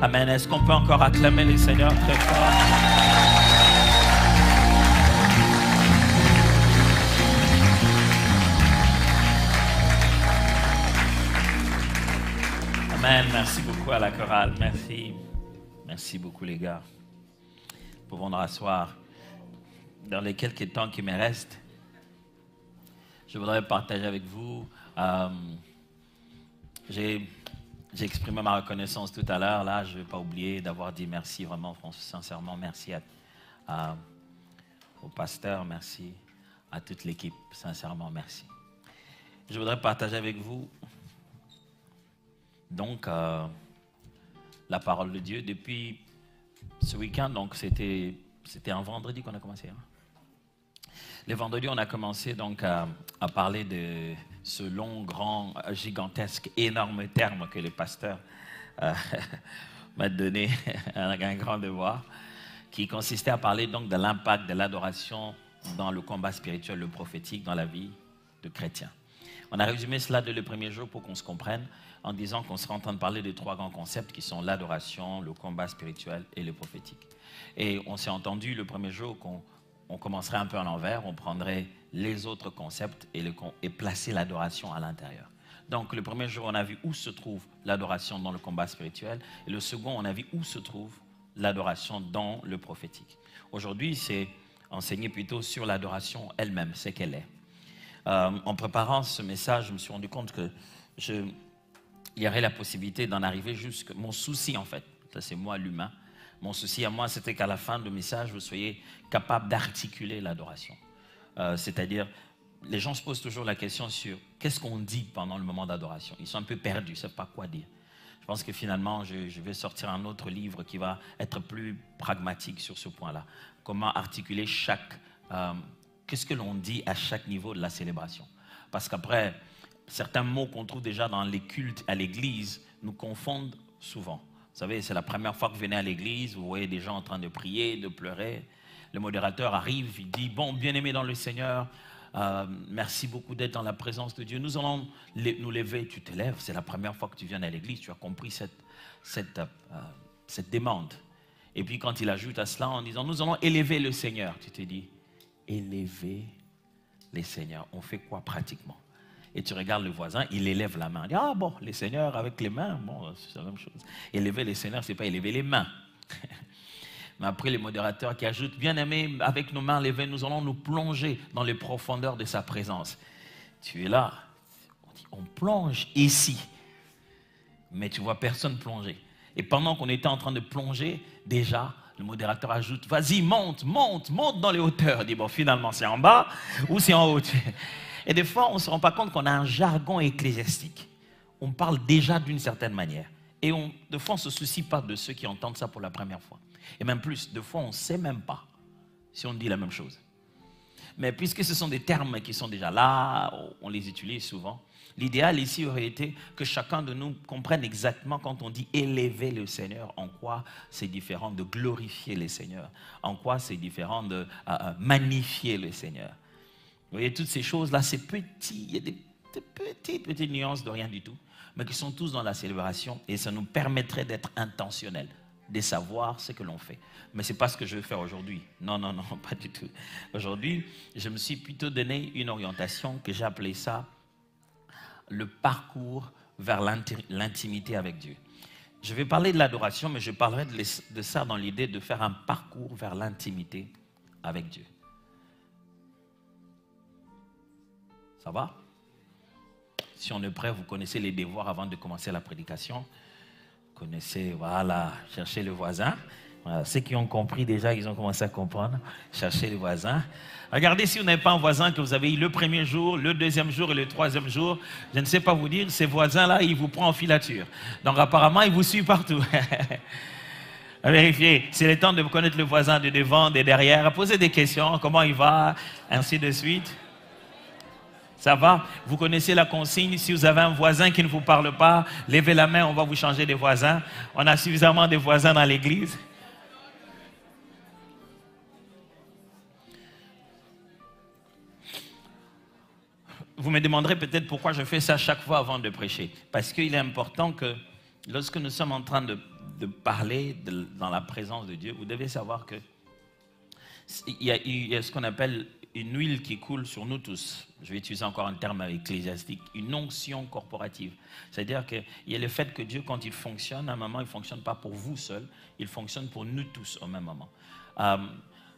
Amen. Est-ce qu'on peut encore acclamer le Seigneur très fort? Amen. Merci beaucoup à la chorale. Merci. Merci beaucoup, les gars. Nous pouvons nous rasseoir. Dans les quelques temps qui me restent, je voudrais partager avec vous. J'ai exprimé ma reconnaissance tout à l'heure. Là, je ne vais pas oublier d'avoir dit merci, vraiment, sincèrement. Merci au pasteur, merci à toute l'équipe. Sincèrement, merci. Je voudrais partager avec vous, donc, la parole de Dieu. Depuis ce week-end, donc c'était un vendredi qu'on a commencé. Hein? Le vendredi, on a commencé donc à parler de ce long, grand, gigantesque, énorme terme que le pasteur m'a donné, un grand devoir, qui consistait à parler donc de l'impact de l'adoration dans le combat spirituel, le prophétique, dans la vie de chrétiens. On a résumé cela dès le premier jour pour qu'on se comprenne, en disant qu'on sera en train de parler de trois grands concepts qui sont l'adoration, le combat spirituel et le prophétique. Et on s'est entendu le premier jour qu'on commencerait un peu à l'envers, on prendrait les autres concepts et placer l'adoration à l'intérieur. Donc le premier jour, on a vu où se trouve l'adoration dans le combat spirituel, et le second, on a vu où se trouve l'adoration dans le prophétique. Aujourd'hui, c'est enseigner plutôt sur l'adoration elle-même, c'est qu'elle est. En préparant ce message, je me suis rendu compte que il y aurait la possibilité d'en arriver jusqu'à... Mon souci, en fait, ça c'est moi l'humain, mon souci à moi, c'était qu'à la fin du message, vous soyez capable d'articuler l'adoration. C'est-à-dire, les gens se posent toujours la question sur qu'est-ce qu'on dit pendant le moment d'adoration. Ils sont un peu perdus, ils ne savent pas quoi dire. Je pense que finalement, je vais sortir un autre livre qui va être plus pragmatique sur ce point-là. Comment articuler qu'est-ce que l'on dit à chaque niveau de la célébration. Parce qu'après, certains mots qu'on trouve déjà dans les cultes à l'église nous confondent souvent. Vous savez, c'est la première fois que vous venez à l'église, vous voyez des gens en train de prier, de pleurer. Le modérateur arrive, il dit « Bon, bien-aimé dans le Seigneur, merci beaucoup d'être dans la présence de Dieu. Nous allons nous lever. » Tu te lèves, c'est la première fois que tu viens à l'église, tu as compris cette demande. Et puis quand il ajoute à cela en disant « Nous allons élever le Seigneur », tu te dis « Élever les Seigneurs ». On fait quoi pratiquement? Et tu regardes le voisin, il élève la main. Il dit, ah bon, les seigneurs avec les mains, bon, c'est la même chose. Élever les seigneurs, ce n'est pas élever les mains. Mais après, les modérateurs qui ajoutent, bien aimé, avec nos mains levées, nous allons nous plonger dans les profondeurs de sa présence. Tu es là, on plonge ici. Mais tu vois personne plonger. Et pendant qu'on était en train de plonger, déjà, le modérateur ajoute, vas-y, monte dans les hauteurs. Il dit, bon, finalement, c'est en bas ou c'est en haut? Et des fois, on ne se rend pas compte qu'on a un jargon ecclésiastique. On parle déjà d'une certaine manière. Et des fois, on ne se soucie pas de ceux qui entendent ça pour la première fois. Et même plus, des fois, on ne sait même pas si on dit la même chose. Mais puisque ce sont des termes qui sont déjà là, on les utilise souvent. L'idéal ici aurait été que chacun de nous comprenne exactement quand on dit élever le Seigneur, en quoi c'est différent de glorifier le Seigneur, en quoi c'est différent de magnifier le Seigneur. Vous voyez, toutes ces choses-là, c'est petit, il y a des petites nuances de rien du tout, mais qui sont tous dans la célébration et ça nous permettrait d'être intentionnels, de savoir ce que l'on fait. Mais ce n'est pas ce que je vais faire aujourd'hui. Non, pas du tout. Aujourd'hui, je me suis plutôt donné une orientation que j'ai appelée ça le parcours vers l'intimité avec Dieu. Je vais parler de l'adoration, mais je parlerai de ça dans l'idée de faire un parcours vers l'intimité avec Dieu. Ça va? Si on est prêt, vous connaissez les devoirs avant de commencer la prédication. Vous connaissez, voilà, chercher le voisin. Voilà, ceux qui ont compris déjà, ils ont commencé à comprendre. Chercher le voisin. Regardez si vous n'avez pas un voisin que vous avez eu le premier jour, le deuxième jour et le troisième jour. Je ne sais pas vous dire, ces voisins-là, ils vous prennent en filature. Donc apparemment, ils vous suivent partout. Vérifiez, c'est le temps de connaître le voisin de devant, de derrière. Posez des questions, comment il va, ainsi de suite. Ça va? Vous connaissez la consigne. Si vous avez un voisin qui ne vous parle pas, levez la main, on va vous changer de voisin. On a suffisamment de voisins dans l'église. Vous me demanderez peut-être pourquoi je fais ça chaque fois avant de prêcher. Parce qu'il est important que lorsque nous sommes en train de parler dans la présence de Dieu, vous devez savoir que il y a ce qu'on appelle une huile qui coule sur nous tous. Je vais utiliser encore un terme ecclésiastique, une onction corporative. C'est-à-dire qu'il y a le fait que Dieu, quand il fonctionne, à un moment, il ne fonctionne pas pour vous seul, il fonctionne pour nous tous au même moment.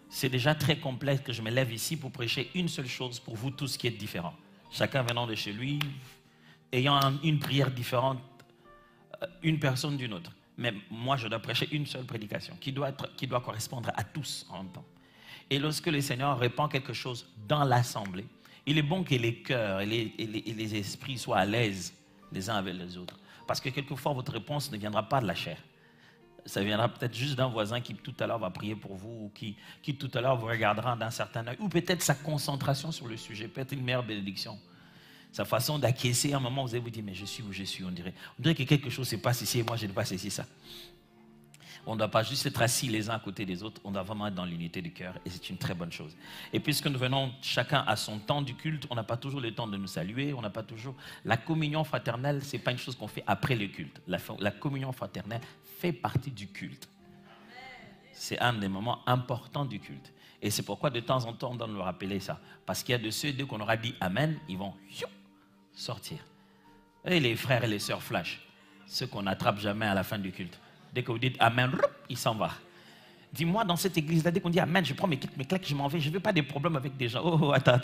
C'est déjà très complexe que je me lève ici pour prêcher une seule chose pour vous tous qui êtes différents. Chacun venant de chez lui, ayant une prière différente, une personne d'une autre. Mais moi, je dois prêcher une seule prédication qui doit correspondre à tous en même temps. Et lorsque le Seigneur répand quelque chose dans l'assemblée, il est bon que les cœurs et les esprits soient à l'aise les uns avec les autres. Parce que quelquefois, votre réponse ne viendra pas de la chair. Ça viendra peut-être juste d'un voisin qui tout à l'heure va prier pour vous, ou qui tout à l'heure vous regardera d'un certain œil, ou peut-être sa concentration sur le sujet, peut-être une meilleure bénédiction. Sa façon d'acquiescer, à un moment, vous allez vous dire, mais je suis où je suis, on dirait que quelque chose se passe ici et moi je ne passe ici, ça. On ne doit pas juste être assis les uns à côté des autres, on doit vraiment être dans l'unité du cœur et c'est une très bonne chose. Et puisque nous venons chacun à son temps du culte, on n'a pas toujours le temps de nous saluer, on n'a pas toujours... La communion fraternelle, ce n'est pas une chose qu'on fait après le culte. La communion fraternelle fait partie du culte. C'est un des moments importants du culte. Et c'est pourquoi de temps en temps, on doit nous rappeler ça. Parce qu'il y a de ceux, dès qu'on aura dit Amen, ils vont sortir. Et les frères et les sœurs flash, ceux qu'on n'attrape jamais à la fin du culte. Dès que vous dites Amen, il s'en va. Dis-moi, dans cette église-là, dès qu'on dit Amen, je prends mes claques, je m'en vais. Je ne veux pas des problèmes avec des gens. Oh, attends.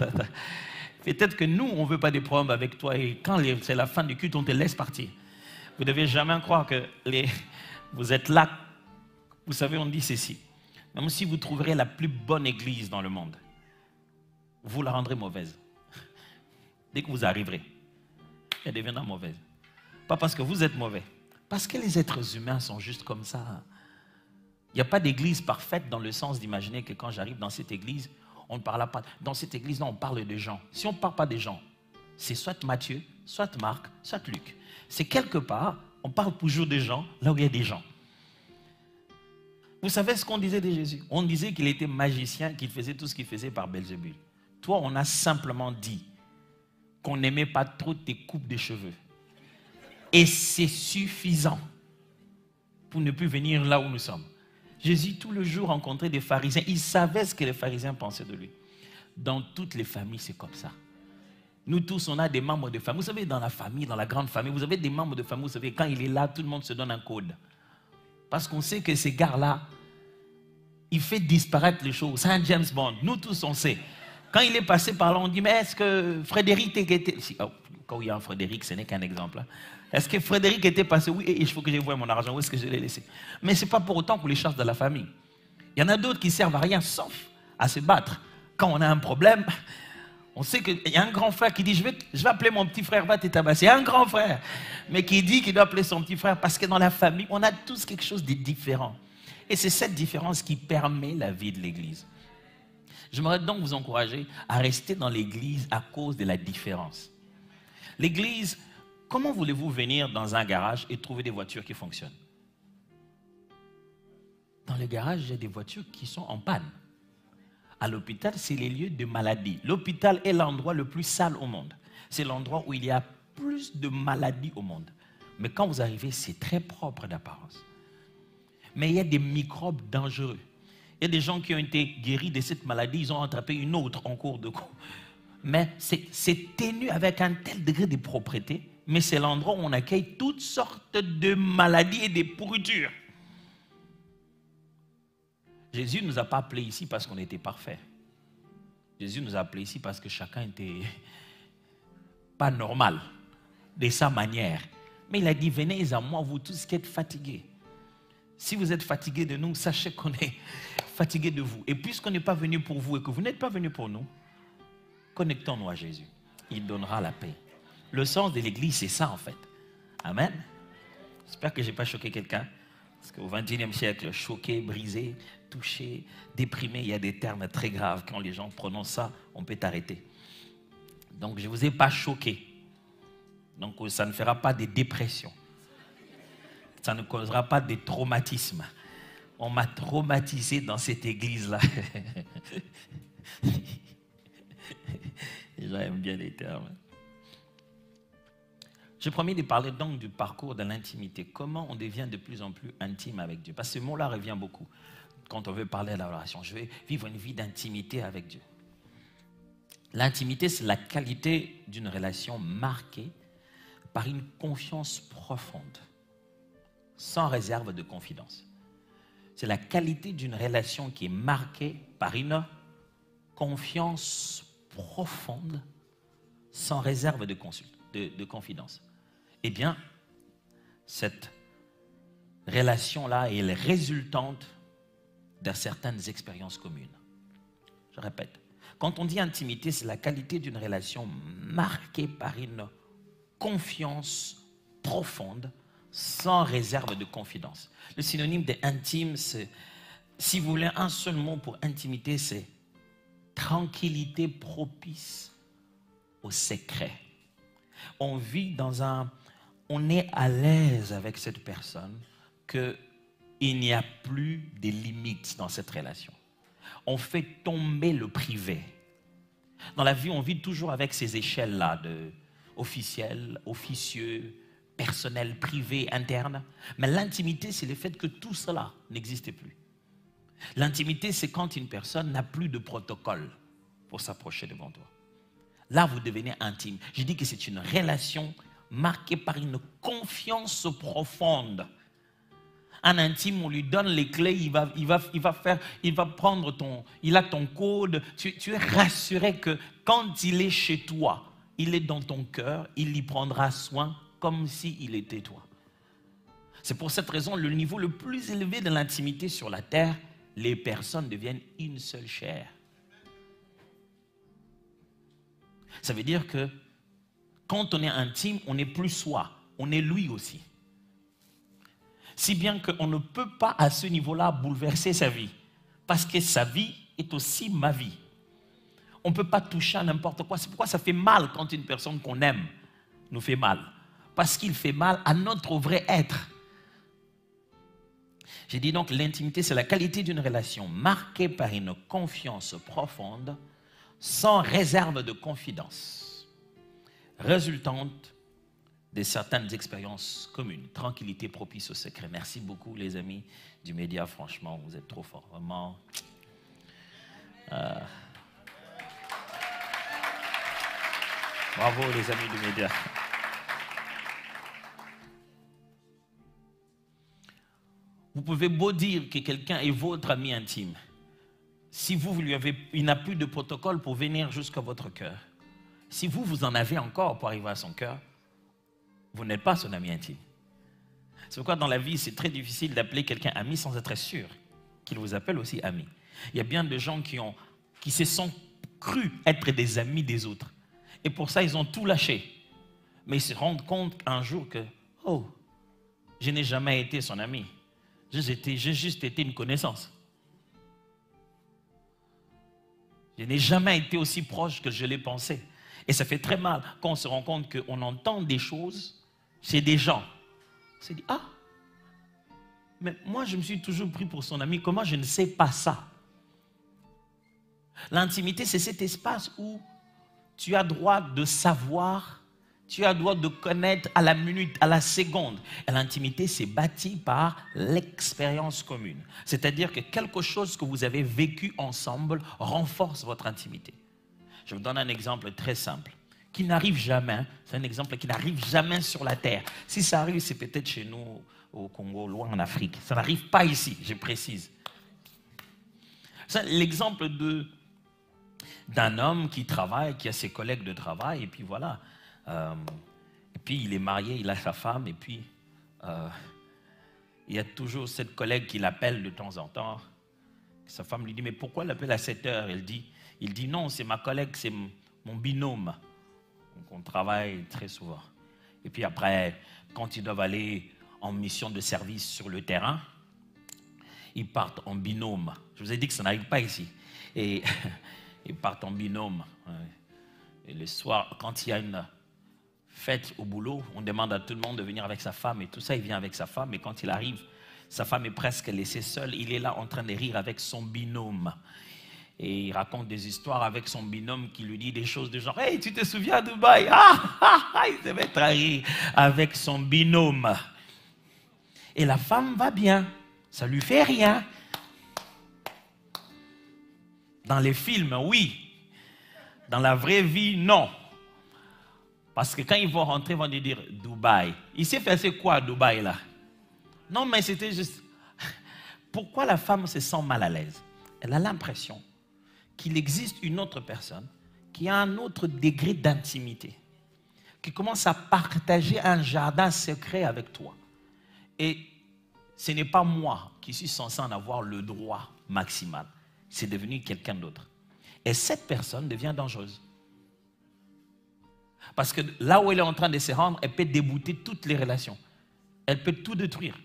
Peut-être que nous, on ne veut pas des problèmes avec toi. Et quand c'est la fin du culte, on te laisse partir. Vous ne devez jamais croire que vous êtes là. Vous savez, on dit ceci. Même si vous trouverez la plus bonne église dans le monde, vous la rendrez mauvaise. Dès que vous arriverez, elle deviendra mauvaise. Pas parce que vous êtes mauvais. Parce que les êtres humains sont juste comme ça. Il n'y a pas d'église parfaite dans le sens d'imaginer que quand j'arrive dans cette église, on ne parle pas. Dans cette église-là, on parle de gens. Si on ne parle pas des gens, c'est soit Matthieu, soit Marc, soit Luc. C'est quelque part, on parle toujours des gens là où il y a des gens. Vous savez ce qu'on disait de Jésus? On disait qu'il était magicien, qu'il faisait tout ce qu'il faisait par Belzébul. Toi, on a simplement dit qu'on n'aimait pas trop tes coupes de cheveux. Et c'est suffisant pour ne plus venir là où nous sommes. Jésus, tout le jour, rencontrait des pharisiens. Il savait ce que les pharisiens pensaient de lui. Dans toutes les familles, c'est comme ça. Nous tous, on a des membres de famille. Vous savez, dans la famille, dans la grande famille, vous avez des membres de famille. Vous savez, quand il est là, tout le monde se donne un code. Parce qu'on sait que ces gars-là, il fait disparaître les choses. C'est un James Bond. Nous tous, on sait. Quand il est passé par là, on dit, mais est-ce que Frédéric était... Quand il y a un Frédéric, ce n'est qu'un exemple. Est-ce que Frédéric était passé? Oui, il faut que je voie mon argent. Où est-ce que je l'ai laissé? Mais ce n'est pas pour autant qu'on les chasse de la famille. Il y en a d'autres qui ne servent à rien, sauf à se battre. Quand on a un problème, on sait qu'il y a un grand frère qui dit, je vais appeler mon petit frère, va te tabasser. Un grand frère, mais qui dit qu'il doit appeler son petit frère parce que dans la famille, on a tous quelque chose de différent. Et c'est cette différence qui permet la vie de l'Église. J'aimerais donc vous encourager à rester dans l'Église à cause de la différence. L'Église, comment voulez-vous venir dans un garage et trouver des voitures qui fonctionnent? Dans le garage, il y a des voitures qui sont en panne. À l'hôpital, c'est les lieux de maladie. L'hôpital est l'endroit le plus sale au monde. C'est l'endroit où il y a plus de maladies au monde. Mais quand vous arrivez, c'est très propre d'apparence. Mais il y a des microbes dangereux. Il y a des gens qui ont été guéris de cette maladie, ils ont attrapé une autre en cours de cours. Mais c'est tenu avec un tel degré de propreté, mais c'est l'endroit où on accueille toutes sortes de maladies et de pourritures. Jésus ne nous a pas appelés ici parce qu'on était parfaits. Jésus nous a appelés ici parce que chacun était pas normal de sa manière. Mais il a dit, venez à moi, vous tous qui êtes fatigués. Si vous êtes fatigués de nous, sachez qu'on est fatigués de vous. Et puisqu'on n'est pas venu pour vous et que vous n'êtes pas venu pour nous, connectons-nous à Jésus. Il donnera la paix. Le sens de l'Église, c'est ça en fait. Amen. J'espère que je n'ai pas choqué quelqu'un. Parce qu'au XXIe siècle, choqué, brisé, touché, déprimé, il y a des termes très graves. Quand les gens prononcent ça, on peut t'arrêter. Donc je ne vous ai pas choqué. Donc ça ne fera pas de dépression. Ça ne causera pas de traumatisme. On m'a traumatisé dans cette église-là. Les gens aiment bien les termes. J'ai promis de parler donc du parcours de l'intimité. Comment on devient de plus en plus intime avec Dieu. Parce que ce mot-là revient beaucoup quand on veut parler de la relation. Je vais vivre une vie d'intimité avec Dieu. L'intimité, c'est la qualité d'une relation marquée par une confiance profonde, sans réserve de confidence. C'est la qualité d'une relation qui est marquée par une confiance profonde, sans réserve de confidence. Eh bien, cette relation-là est résultante de certaines expériences communes. Je répète, quand on dit intimité, c'est la qualité d'une relation marquée par une confiance profonde, sans réserve de confidence. Le synonyme d'intime, c'est, si vous voulez un seul mot pour intimité, c'est tranquillité propice au secret. On vit on est à l'aise avec cette personne, qu'il n'y a plus de limites dans cette relation. On fait tomber le privé. Dans la vie, on vit toujours avec ces échelles-là de officiel, officieux, personnel, privé, interne. Mais l'intimité, c'est le fait que tout cela n'existe plus. L'intimité, c'est quand une personne n'a plus de protocole pour s'approcher devant toi. Là, vous devenez intime. Je dis que c'est une relation marquée par une confiance profonde. Un intime, on lui donne les clés, il va prendre il a ton code. Tu es rassuré que quand il est chez toi, il est dans ton cœur, il y prendra soin comme s'il était toi. C'est pour cette raison, le niveau le plus élevé de l'intimité sur la terre, les personnes deviennent une seule chair. Ça veut dire que quand on est intime, on n'est plus soi, on est lui aussi. Si bien qu'on ne peut pas à ce niveau-là bouleverser sa vie. Parce que sa vie est aussi ma vie. On ne peut pas toucher à n'importe quoi. C'est pourquoi ça fait mal quand une personne qu'on aime nous fait mal. Parce qu'il fait mal à notre vrai être. J'ai dit donc l'intimité, c'est la qualité d'une relation marquée par une confiance profonde, sans réserve de confidence, résultante de certaines expériences communes. Tranquillité propice au secret. Merci beaucoup les amis du média, franchement, vous êtes trop forts. Vraiment. Bravo les amis du média. Vous pouvez beau dire que quelqu'un est votre ami intime. Si il n'a plus de protocole pour venir jusqu'à votre cœur. Si vous en avez encore pour arriver à son cœur, vous n'êtes pas son ami intime. C'est pourquoi dans la vie, c'est très difficile d'appeler quelqu'un ami sans être sûr qu'il vous appelle aussi ami. Il y a bien de gens qui se sont crus être des amis des autres. Et pour ça, ils ont tout lâché. Mais ils se rendent compte un jour que, je n'ai jamais été son ami. J'ai juste été une connaissance. Je n'ai jamais été aussi proche que je l'ai pensé. Et ça fait très mal quand on se rend compte qu'on entend des choses chez des gens. On se dit, mais moi je me suis toujours pris pour son ami, comment je ne sais pas ça? L'intimité, c'est cet espace où tu as droit de savoir, tu as droit de connaître à la minute, à la seconde. Et l'intimité, c'est bâti par l'expérience commune. C'est-à-dire que quelque chose que vous avez vécu ensemble renforce votre intimité. Je vous donne un exemple très simple, qui n'arrive jamais. C'est un exemple qui n'arrive jamais sur la terre. Si ça arrive, c'est peut-être chez nous, au Congo, loin en Afrique. Ça n'arrive pas ici, je précise. C'est l'exemple d'un homme qui travaille, qui a ses collègues de travail, et puis voilà. Et puis il est marié, il a sa femme, et puis il y a toujours cette collègue qui l'appelle de temps en temps. Sa femme lui dit, mais pourquoi l'appelle à 7 heures? Il dit, non, c'est ma collègue, c'est mon binôme. Donc on travaille très souvent. Et puis après, quand ils doivent aller en mission de service sur le terrain, ils partent en binôme. Je vous ai dit que ça n'arrive pas ici. Et ils partent en binôme. Et le soir, quand il y a une fête au boulot, on demande à tout le monde de venir avec sa femme et tout ça, il vient avec sa femme. Et quand il arrive, sa femme est presque laissée seule. Il est là en train de rire avec son binôme. Et il raconte des histoires avec son binôme qui lui dit des choses de genre « Hey, tu te souviens de Dubaï ?» Il se met à rire avec son binôme. Et la femme va bien. Ça ne lui fait rien. Dans les films, oui. Dans la vraie vie, non. Parce que quand ils vont rentrer, ils vont dire Dubaï. Il s'est passé quoi à Dubaï là? Non, mais c'était juste... Pourquoi la femme se sent mal à l'aise? Elle a l'impression qu'il existe une autre personne qui a un autre degré d'intimité, qui commence à partager un jardin secret avec toi. Et ce n'est pas moi qui suis censé en avoir le droit maximal. C'est devenu quelqu'un d'autre. Et cette personne devient dangereuse. Parce que là où elle est en train de se rendre, elle peut débouter toutes les relations. Elle peut tout détruire.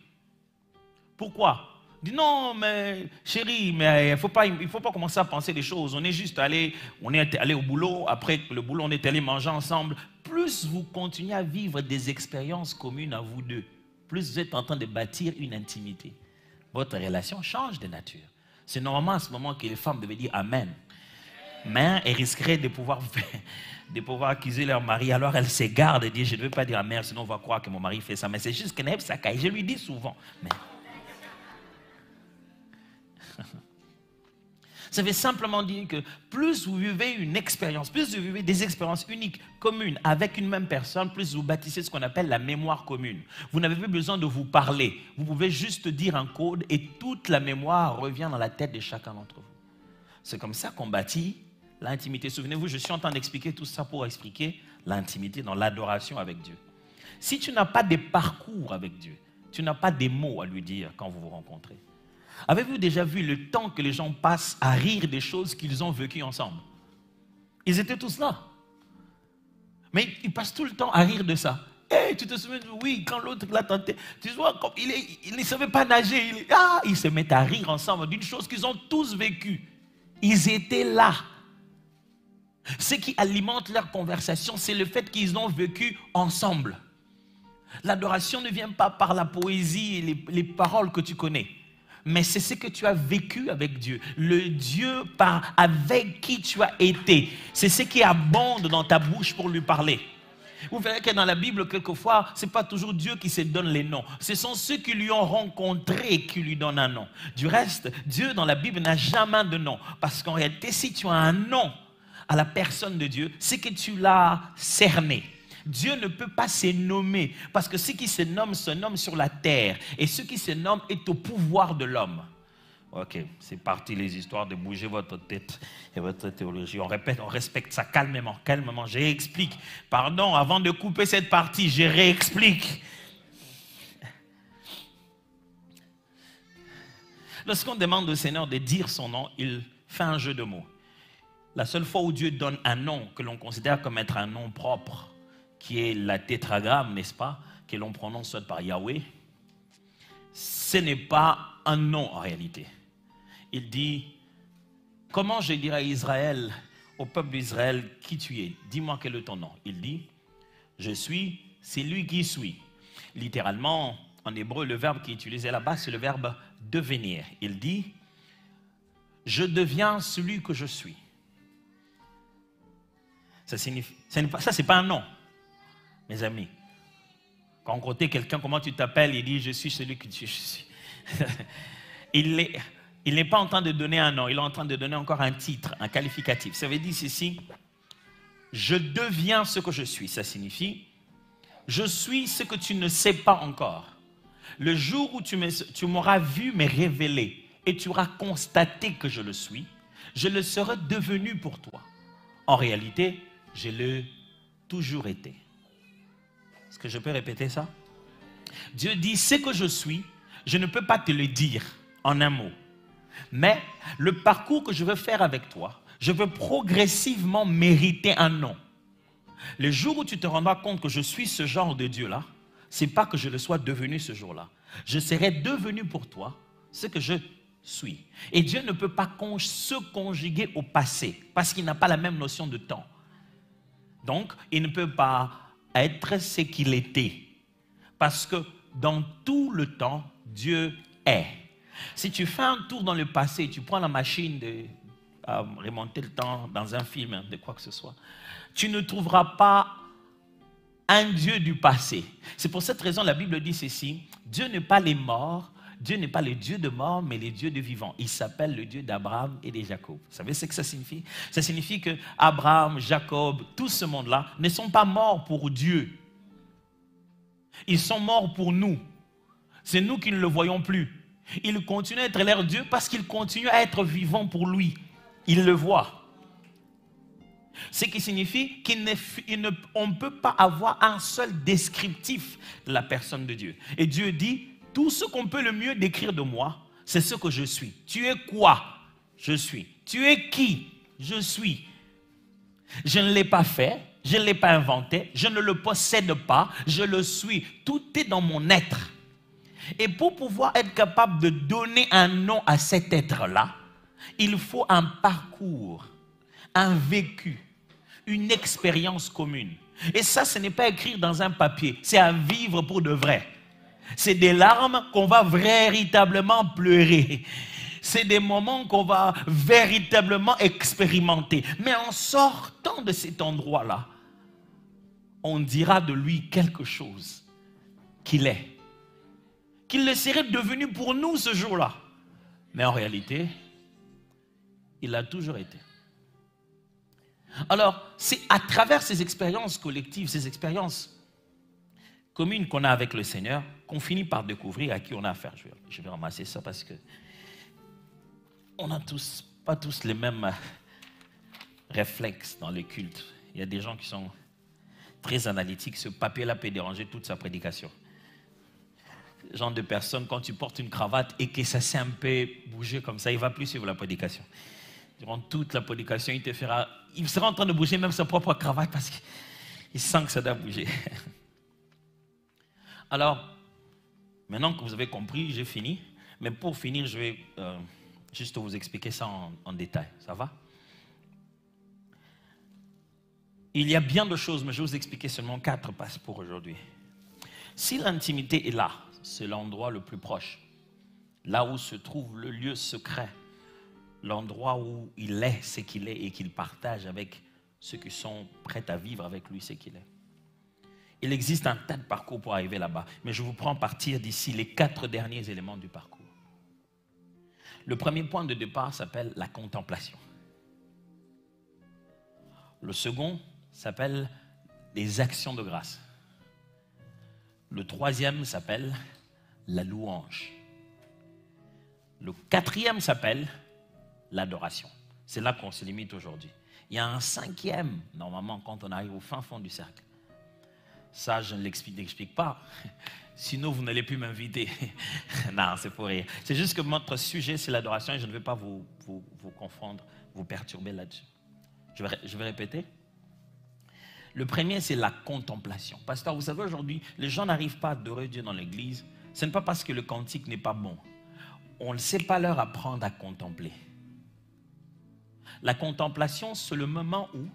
Pourquoi? Dis non, mais chérie, mais il ne faut pas commencer à penser des choses. On est juste allé au boulot. Après le boulot, on est allé manger ensemble. Plus vous continuez à vivre des expériences communes à vous deux, plus vous êtes en train de bâtir une intimité. Votre relation change de nature. C'est normalement à ce moment que les femmes devaient dire Amen. Mais elles risqueraient de pouvoir accuser leur mari. Alors elles s'égarent et disent je ne veux pas dire Amen, sinon on va croire que mon mari fait ça. Mais c'est juste que ça caille. Je lui dis souvent. Mais... Ça veut simplement dire que plus vous vivez une expérience, plus vous vivez des expériences uniques, communes, avec une même personne, plus vous bâtissez ce qu'on appelle la mémoire commune. Vous n'avez plus besoin de vous parler. Vous pouvez juste dire un code et toute la mémoire revient dans la tête de chacun d'entre vous. C'est comme ça qu'on bâtit l'intimité. Souvenez-vous, je suis en train d'expliquer tout ça pour expliquer l'intimité dans l'adoration avec Dieu. Si tu n'as pas de parcours avec Dieu, tu n'as pas des mots à lui dire quand vous vous rencontrez. Avez-vous déjà vu le temps que les gens passent à rire des choses qu'ils ont vécues ensemble? Ils étaient tous là. Mais ils passent tout le temps à rire de ça. Hey, tu te souviens? Oui, quand l'autre l'a tenté. Tu vois, comme il ne savait pas nager. Ils se mettent à rire ensemble d'une chose qu'ils ont tous vécue. Ils étaient là. Ce qui alimente leur conversation, c'est le fait qu'ils ont vécu ensemble. L'adoration ne vient pas par la poésie et les paroles que tu connais. Mais c'est ce que tu as vécu avec Dieu. Le Dieu avec qui tu as été. C'est ce qui abonde dans ta bouche pour lui parler. Vous verrez que dans la Bible, quelquefois, ce n'est pas toujours Dieu qui se donne les noms. Ce sont ceux qui lui ont rencontré qui lui donnent un nom. Du reste, Dieu dans la Bible n'a jamais de nom. Parce qu'en réalité, si tu as un nom à la personne de Dieu, c'est que tu l'as cerné. Dieu ne peut pas se nommer, parce que ce qui se nomme sur la terre, et ce qui se nomme est au pouvoir de l'homme. Ok, c'est parti les histoires de bouger votre tête et votre théologie. On respecte ça calmement, calmement. Je réexplique. Pardon, avant de couper cette partie, je réexplique. Lorsqu'on demande au Seigneur de dire son nom, il fait un jeu de mots. La seule fois où Dieu donne un nom que l'on considère comme être un nom propre, qui est la tétragramme, n'est-ce pas, que l'on prononce soit par Yahweh, ce n'est pas un nom en réalité. Il dit, comment je dirai à Israël, au peuple d'Israël, qui tu es? Dis-moi quel est ton nom. Il dit, je suis celui qui suis. Littéralement, en hébreu, le verbe qui est utilisé là-bas, c'est le verbe devenir. Il dit, je deviens celui que je suis. Ça signifie, ça c'est pas un nom. Mes amis, quand on côté quelqu'un, comment tu t'appelles, il dit je suis celui que je suis. Il n'est pas en train de donner un nom, il est en train de donner encore un titre, un qualificatif. Ça veut dire ceci, je deviens ce que je suis. Ça signifie, je suis ce que tu ne sais pas encore. Le jour où tu m'auras vu me révéler et tu auras constaté que je le suis, je le serai devenu pour toi. En réalité, je l'ai toujours été. Est-ce que je peux répéter ça? Dieu dit, ce que je suis, je ne peux pas te le dire en un mot. Mais le parcours que je veux faire avec toi, je veux progressivement mériter un nom. Le jour où tu te rendras compte que je suis ce genre de Dieu-là, ce n'est pas que je le sois devenu ce jour-là. Je serai devenu pour toi ce que je suis. Et Dieu ne peut pas se conjuguer au passé parce qu'il n'a pas la même notion de temps. Donc, il ne peut pas être ce qu'il était. Parce que dans tout le temps, Dieu est. Si tu fais un tour dans le passé, tu prends la machine remonter le temps dans un film, de quoi que ce soit. Tu ne trouveras pas un Dieu du passé. C'est pour cette raison la Bible dit ceci, Dieu n'est pas les morts, Dieu n'est pas le Dieu de mort, mais le Dieu de vivants. Il s'appelle le Dieu d'Abraham et de Jacob. Vous savez ce que ça signifie? Ça signifie que Abraham, Jacob, tout ce monde-là ne sont pas morts pour Dieu. Ils sont morts pour nous. C'est nous qui ne le voyons plus. Il continue à être leur Dieu parce qu'il continue à être vivant pour lui. Il le voit. Ce qui signifie qu'on ne peut pas avoir un seul descriptif de la personne de Dieu. Et Dieu dit, tout ce qu'on peut le mieux décrire de moi, c'est ce que je suis. Tu es quoi? Je suis. Tu es qui? Je suis. Je ne l'ai pas fait, je ne l'ai pas inventé, je ne le possède pas, je le suis. Tout est dans mon être. Et pour pouvoir être capable de donner un nom à cet être-là, il faut un parcours, un vécu, une expérience commune. Et ça, ce n'est pas écrire dans un papier, c'est à vivre pour de vrai. C'est des larmes qu'on va véritablement pleurer. C'est des moments qu'on va véritablement expérimenter. Mais en sortant de cet endroit-là, on dira de lui quelque chose qu'il est. Qu'il le serait devenu pour nous ce jour-là. Mais en réalité, il a toujours été. Alors, c'est à travers ces expériences collectives, ces expériences communes qu'on a avec le Seigneur, qu'on finit par découvrir à qui on a affaire. Je vais ramasser ça parce que on n'a pas tous les mêmes réflexes dans les cultes. Il y a des gens qui sont très analytiques. Ce papier-là peut déranger toute sa prédication. Le genre de personne, quand tu portes une cravate et que ça s'est un peu bougé comme ça, il ne va plus suivre la prédication. Durant toute la prédication, il sera en train de bouger même sa propre cravate parce qu'il sent que ça doit bouger. Alors, maintenant que vous avez compris, j'ai fini. Mais pour finir, je vais juste vous expliquer ça en détail. Ça va? Il y a bien de choses, mais je vais vous expliquer seulement 4 passes pour aujourd'hui. Si l'intimité est là, c'est l'endroit le plus proche. Là où se trouve le lieu secret. L'endroit où il est ce qu'il est et qu'il partage avec ceux qui sont prêts à vivre avec lui ce qu'il est. Il existe un tas de parcours pour arriver là-bas, mais je vous prends à partir d'ici les 4 derniers éléments du parcours. Le premier point de départ s'appelle la contemplation. Le second s'appelle les actions de grâce. Le troisième s'appelle la louange. Le quatrième s'appelle l'adoration. C'est là qu'on se limite aujourd'hui. Il y a un cinquième, normalement, quand on arrive au fin fond du cercle. Ça, je ne l'explique pas. Sinon, vous n'allez plus m'inviter. Non, c'est pour rire. C'est juste que notre sujet, c'est l'adoration et je ne vais pas vous confondre, vous perturber là-dessus. Je vais répéter. Le premier, c'est la contemplation. Pasteur, vous savez, aujourd'hui, les gens n'arrivent pas à adorer Dieu dans l'église. Ce n'est pas parce que le cantique n'est pas bon. On ne sait pas leur apprendre à contempler. La contemplation, c'est le moment où,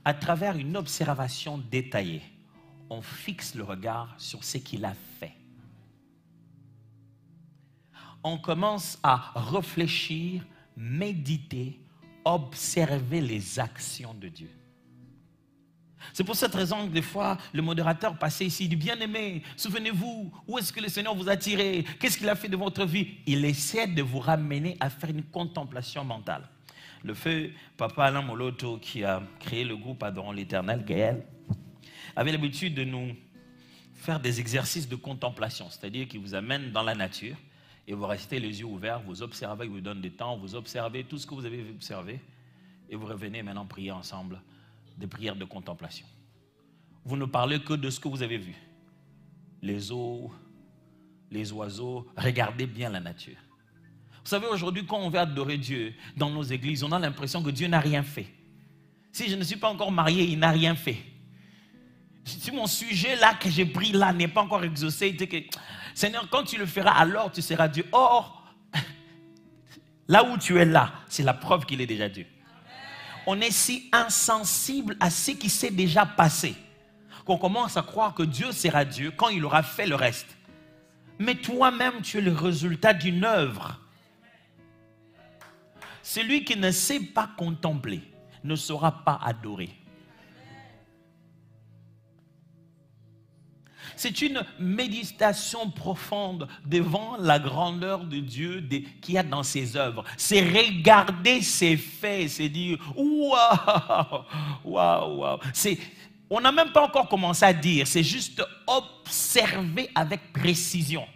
à travers une observation détaillée, on fixe le regard sur ce qu'il a fait. On commence à réfléchir, méditer, observer les actions de Dieu. C'est pour cette raison que des fois, le modérateur passait ici, il dit, bien-aimé, souvenez-vous, où est-ce que le Seigneur vous a tiré? Qu'est-ce qu'il a fait de votre vie? Il essaie de vous ramener à faire une contemplation mentale. Le feu, Papa Alain Moloto, qui a créé le groupe Adorons l'Éternel, Gaël, avait l'habitude de nous faire des exercices de contemplation, c'est-à-dire qu'il vous amène dans la nature et vous restez les yeux ouverts, vous observez, il vous donne des temps, vous observez tout ce que vous avez observé et vous revenez maintenant prier ensemble des prières de contemplation. Vous ne parlez que de ce que vous avez vu. Les eaux, les oiseaux, regardez bien la nature. Vous savez, aujourd'hui, quand on veut adorer Dieu dans nos églises, on a l'impression que Dieu n'a rien fait. Si je ne suis pas encore marié, il n'a rien fait. Si mon sujet là que j'ai pris là n'est pas encore exaucé, que, Seigneur, quand tu le feras, alors tu seras Dieu. Or, là où tu es là, c'est la preuve qu'il est déjà Dieu. On est si insensible à ce qui s'est déjà passé qu'on commence à croire que Dieu sera Dieu quand il aura fait le reste. Mais toi-même, tu es le résultat d'une œuvre. Celui qui ne sait pas contempler ne saura pas adorer. C'est une méditation profonde devant la grandeur de Dieu qu'il y a dans ses œuvres. C'est regarder ses faits, c'est dire waouh, waouh, waouh. On n'a même pas encore commencé à dire, c'est juste observer avec précision.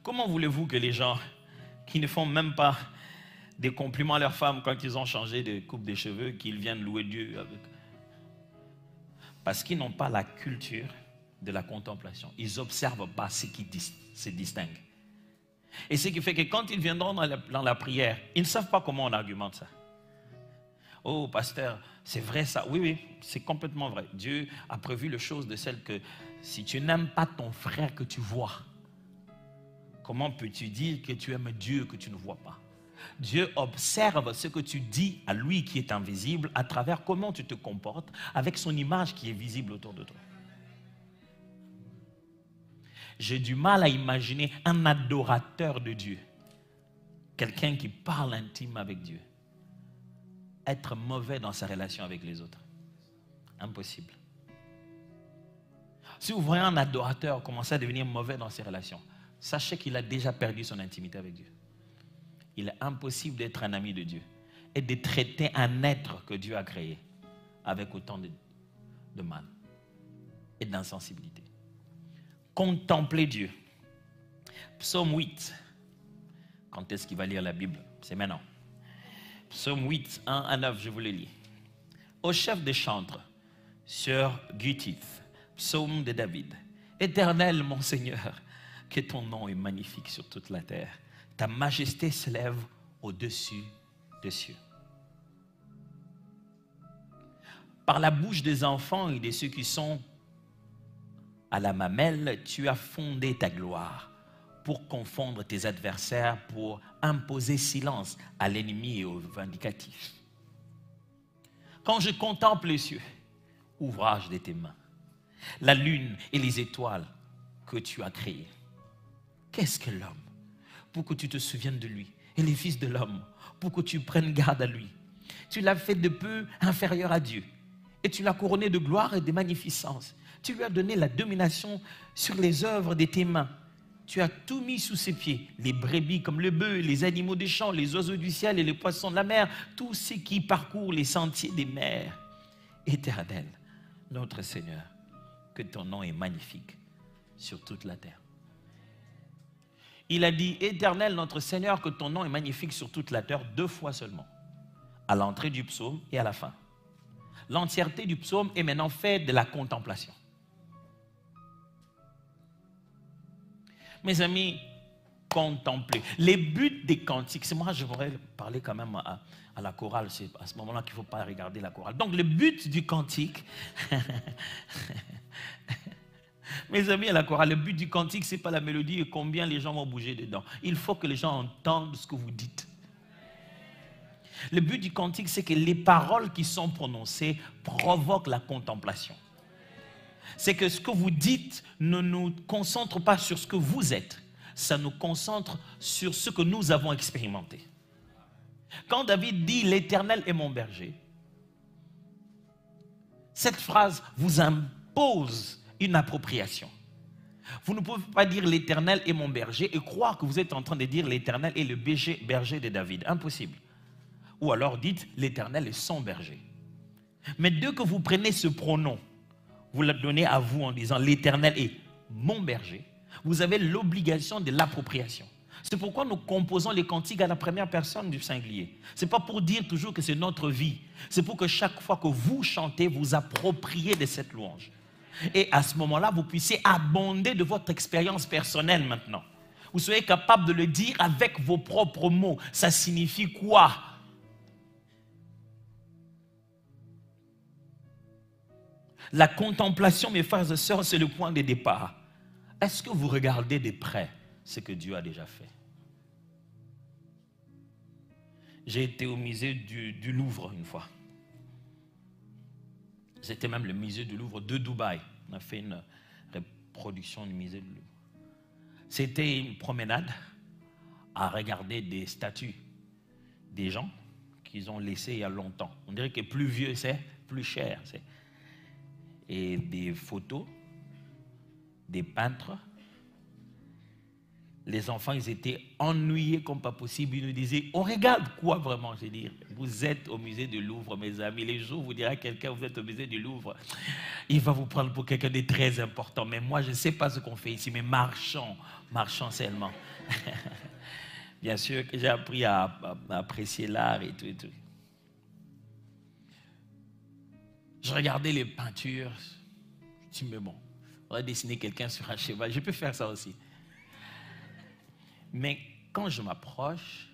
Comment voulez-vous que les gens qui ne font même pas des compliments à leurs femmes quand ils ont changé de coupe de cheveux, qu'ils viennent louer Dieu avec... Parce qu'ils n'ont pas la culture de la contemplation. Ils n'observent pas ce qui se distingue. Et ce qui fait que quand ils viendront dans la prière, ils ne savent pas comment on argumente ça. Oh, pasteur, c'est vrai ça. Oui, oui, c'est complètement vrai. Dieu a prévu les choses de celle que si tu n'aimes pas ton frère que tu vois, comment peux-tu dire que tu aimes Dieu que tu ne vois pas? Dieu observe ce que tu dis à lui qui est invisible à travers comment tu te comportes avec son image qui est visible autour de toi. J'ai du mal à imaginer un adorateur de Dieu, quelqu'un qui parle intime avec Dieu, être mauvais dans sa relation avec les autres. Impossible. Si vous voyez un adorateur commencer à devenir mauvais dans ses relations, sachez qu'il a déjà perdu son intimité avec Dieu. Il est impossible d'être un ami de Dieu et de traiter un être que Dieu a créé avec autant de mal et d'insensibilité. Contempler Dieu. Psaume 8. Quand est-ce qu'il va lire la Bible? C'est maintenant. Psaume 8, 1 à 9, je vous le lis. Au chef des chantres, sur Gutith, psaume de David. Éternel, mon Seigneur, que ton nom est magnifique sur toute la terre. Ta majesté s'élève au-dessus des cieux. Par la bouche des enfants et de ceux qui sont à la mamelle, tu as fondé ta gloire pour confondre tes adversaires, pour imposer silence à l'ennemi et au vindicatif. Quand je contemple les cieux, ouvrage de tes mains, la lune et les étoiles que tu as créées, qu'est-ce que l'homme pour que tu te souviennes de lui, et les fils de l'homme pour que tu prennes garde à lui? Tu l'as fait de peu inférieur à Dieu et tu l'as couronné de gloire et de magnificence. Tu lui as donné la domination sur les œuvres de tes mains. Tu as tout mis sous ses pieds, les brebis comme le bœuf, les animaux des champs, les oiseaux du ciel et les poissons de la mer, tous ceux qui parcourent les sentiers des mers. Éternel, notre Seigneur, que ton nom est magnifique sur toute la terre. Il a dit, Éternel, notre Seigneur, que ton nom est magnifique sur toute la terre, 2 fois seulement, à l'entrée du psaume et à la fin. L'entièreté du psaume est maintenant faite de la contemplation. Mes amis, contempler. Les buts des cantiques, c'est moi, je voudrais parler quand même à la chorale, c'est à ce moment-là qu'il ne faut pas regarder la chorale. Donc, le but du cantique, mes amis, à la chorale, le but du cantique, ce n'est pas la mélodie et combien les gens vont bouger dedans. Il faut que les gens entendent ce que vous dites. Le but du cantique, c'est que les paroles qui sont prononcées provoquent la contemplation. C'est que ce que vous dites ne nous concentre pas sur ce que vous êtes. Ça nous concentre sur ce que nous avons expérimenté. Quand David dit « L'Éternel est mon berger », cette phrase vous impose une appropriation. Vous ne pouvez pas dire « L'Éternel est mon berger » et croire que vous êtes en train de dire « L'Éternel est le berger de David ». Impossible. Ou alors dites « L'Éternel est son berger ». Mais dès que vous prenez ce pronom, vous le donnez à vous en disant « L'Éternel est mon berger », vous avez l'obligation de l'appropriation. C'est pourquoi nous composons les cantiques à la première personne du singulier. Ce n'est pas pour dire toujours que c'est notre vie. C'est pour que chaque fois que vous chantez, vous appropriez de cette louange. Et à ce moment-là, vous puissiez abonder de votre expérience personnelle maintenant. Vous soyez capable de le dire avec vos propres mots. Ça signifie quoi? La contemplation, mes frères et sœurs, c'est le point de départ. Est-ce que vous regardez de près ce que Dieu a déjà fait? J'ai été au musée du Louvre une fois. C'était même le musée du Louvre de Dubaï. On a fait une reproduction du musée du Louvre. C'était une promenade à regarder des statues des gens qu'ils ont laissés il y a longtemps. On dirait que plus vieux c'est, plus cher c'est. Et des photos, des peintres. Les enfants, ils étaient ennuyés comme pas possible. Ils nous disaient, on regarde quoi vraiment? Je dis, vous êtes au musée du Louvre, mes amis. Les jours où vous direz à quelqu'un, vous êtes au musée du Louvre, il va vous prendre pour quelqu'un de très important. Mais moi, je ne sais pas ce qu'on fait ici, mais marchons seulement. Bien sûr que j'ai appris à apprécier l'art et tout et tout. Je regardais les peintures. Je dis, mais bon, on va dessiner quelqu'un sur un cheval. Je peux faire ça aussi. Mais quand je m'approche,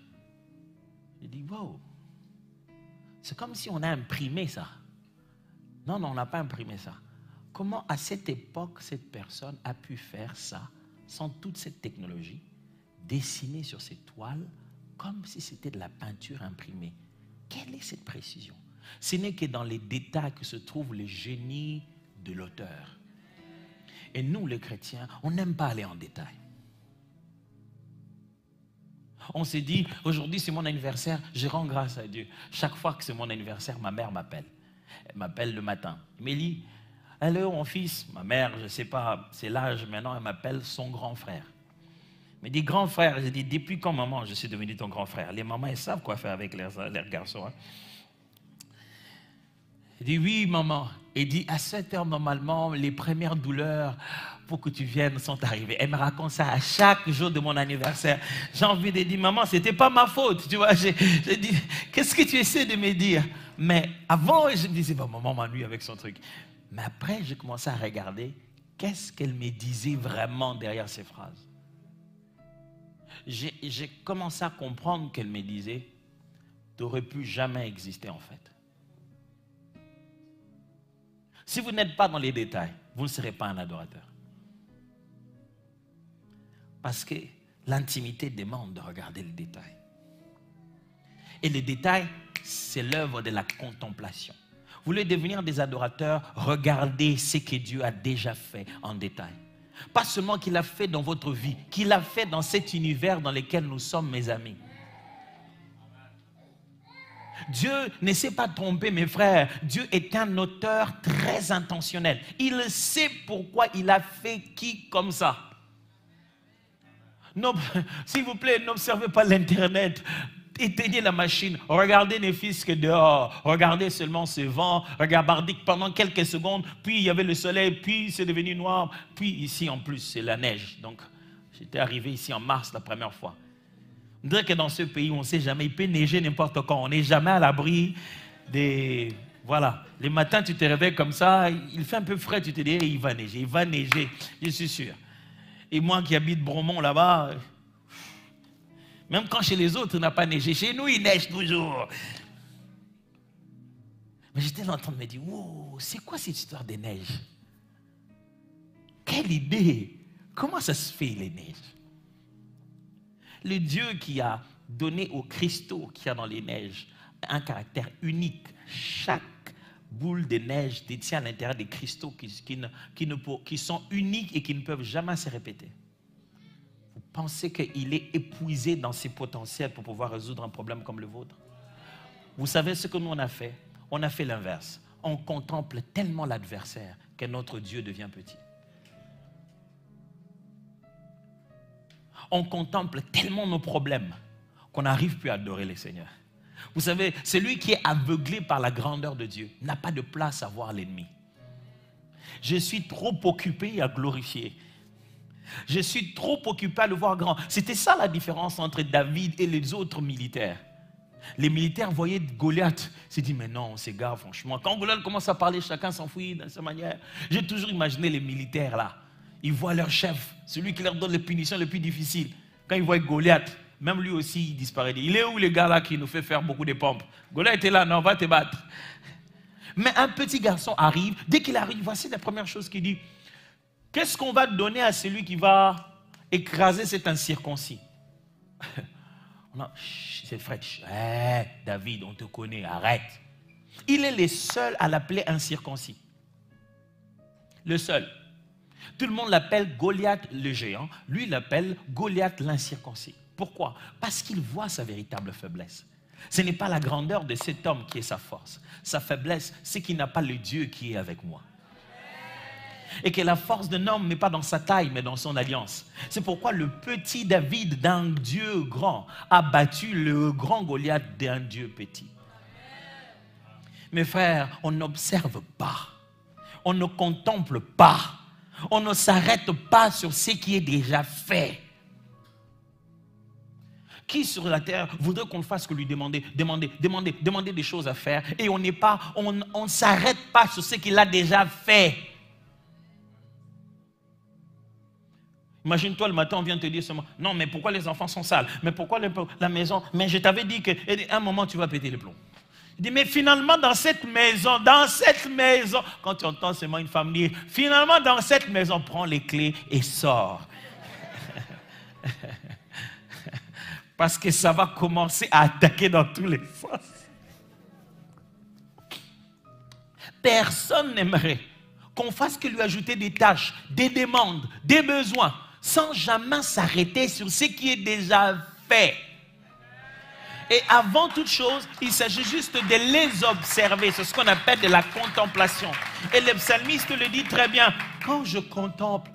je dis, wow, c'est comme si on a imprimé ça. Non, on n'a pas imprimé ça. Comment à cette époque, cette personne a pu faire ça, sans toute cette technologie, dessiner sur ces toiles, comme si c'était de la peinture imprimée? Quelle est cette précision? Ce n'est que dans les détails que se trouve le génie de l'auteur. Et nous, les chrétiens, on n'aime pas aller en détail. On s'est dit, aujourd'hui c'est mon anniversaire, je rends grâce à Dieu. Chaque fois que c'est mon anniversaire, ma mère m'appelle. Elle m'appelle le matin. Mélie, allô mon fils. Ma mère, je ne sais pas, c'est l'âge maintenant, elle m'appelle son grand frère. Elle me dit, grand frère, je dis, depuis quand maman je suis devenu ton grand frère? Les mamans, elles savent quoi faire avec leurs garçons. Hein? Elle dit, oui maman. Elle dit, à 7 heures normalement, les premières douleurs pour que tu viennes sont arrivées. Elle me raconte ça à chaque jour de mon anniversaire. J'ai envie de dire, maman, c'était pas ma faute. Tu vois, j'ai dit, qu'est-ce que tu essaies de me dire? Mais avant, je me disais, bah, maman m'ennuie avec son truc. Mais après, j'ai commencé à regarder qu'est-ce qu'elle me disait vraiment derrière ces phrases. J'ai commencé à comprendre qu'elle me disait, tu n'aurais pu jamais exister en fait. Si vous n'êtes pas dans les détails, vous ne serez pas un adorateur. Parce que l'intimité demande de regarder le détail. Et le détail, c'est l'œuvre de la contemplation. Vous voulez devenir des adorateurs, regardez ce que Dieu a déjà fait en détail. Pas seulement qu'il a fait dans votre vie, qu'il a fait dans cet univers dans lequel nous sommes, mes amis. Dieu ne s'est pas trompé, mes frères. Dieu est un auteur très intentionnel. Il sait pourquoi il a fait qui comme ça. Non, s'il vous plaît, n'observez pas l'Internet. Éteignez la machine. Regardez les fiscs dehors. Regardez seulement ce vent. Regardez pendant quelques secondes. Puis il y avait le soleil. Puis c'est devenu noir. Puis ici en plus, c'est la neige. Donc, j'étais arrivé ici en mars la première fois. On dirait que dans ce pays, on ne sait jamais, il peut neiger n'importe quand. On n'est jamais à l'abri des... Voilà. Les matins, tu te réveilles comme ça, il fait un peu frais, tu te dis, il va neiger, je suis sûr. Et moi qui habite Bromont là-bas, même quand chez les autres, il n'a pas neigé. Chez nous, il neige toujours. Mais j'étais là en train de me dire, wow, c'est quoi cette histoire de neige? Quelle idée! Comment ça se fait, les neiges? Le Dieu qui a donné aux cristaux qu'il y a dans les neiges un caractère unique. Chaque boule de neige détient à l'intérieur des cristaux qui sont uniques et qui ne peuvent jamais se répéter. Vous pensez qu'il est épuisé dans ses potentiels pour pouvoir résoudre un problème comme le vôtre? Vous savez ce que nous on a fait? On a fait l'inverse. On contemple tellement l'adversaire que notre Dieu devient petit. On contemple tellement nos problèmes qu'on n'arrive plus à adorer le Seigneur. Vous savez, celui qui est aveuglé par la grandeur de Dieu n'a pas de place à voir l'ennemi. Je suis trop occupé à glorifier. Je suis trop occupé à le voir grand. C'était ça la différence entre David et les autres militaires. Les militaires voyaient Goliath, ils se disent, mais non, c'est gars, franchement. Quand Goliath commence à parler, chacun s'enfuit dans sa manière. J'ai toujours imaginé les militaires là. Ils voient leur chef, celui qui leur donne les punitions les plus difficiles. Quand ils voient Goliath, même lui aussi, il disparaît. Il est où les gars là qui nous fait faire beaucoup de pompes? Goliath était là, non, on va te battre. Mais un petit garçon arrive, dès qu'il arrive, voici la première chose qu'il dit. Qu'est-ce qu'on va donner à celui qui va écraser cet incirconcis? C'est Fred. David, on te connaît, arrête. Il est le seul à l'appeler incirconcis. Le seul. Tout le monde l'appelle Goliath le géant. Lui, il l'appelle Goliath l'incirconcis. Pourquoi? Parce qu'il voit sa véritable faiblesse. Ce n'est pas la grandeur de cet homme qui est sa force. Sa faiblesse, c'est qu'il n'a pas le Dieu qui est avec moi. Et que la force d'un homme n'est pas dans sa taille, mais dans son alliance. C'est pourquoi le petit David d'un Dieu grand a battu le grand Goliath d'un Dieu petit. Mes frères, on n'observe pas. On ne contemple pas. On ne s'arrête pas sur ce qui est déjà fait. Qui sur la terre voudrait qu'on fasse que lui demander des choses à faire et on ne s'arrête pas sur ce qu'il a déjà fait. Imagine-toi le matin, on vient te dire seulement, non mais pourquoi les enfants sont sales? Mais pourquoi la maison? Mais je t'avais dit qu'à un moment tu vas péter les plombs. Il dit, mais finalement dans cette maison, quand tu entends seulement une femme dire, finalement dans cette maison, prends les clés et sors. Parce que ça va commencer à attaquer dans tous les sens. Personne n'aimerait qu'on fasse que lui ajouter des tâches, des demandes, des besoins, sans jamais s'arrêter sur ce qui est déjà fait. Et avant toute chose, il s'agit juste de les observer. C'est ce qu'on appelle de la contemplation. Et le psalmiste le dit très bien. Quand je contemple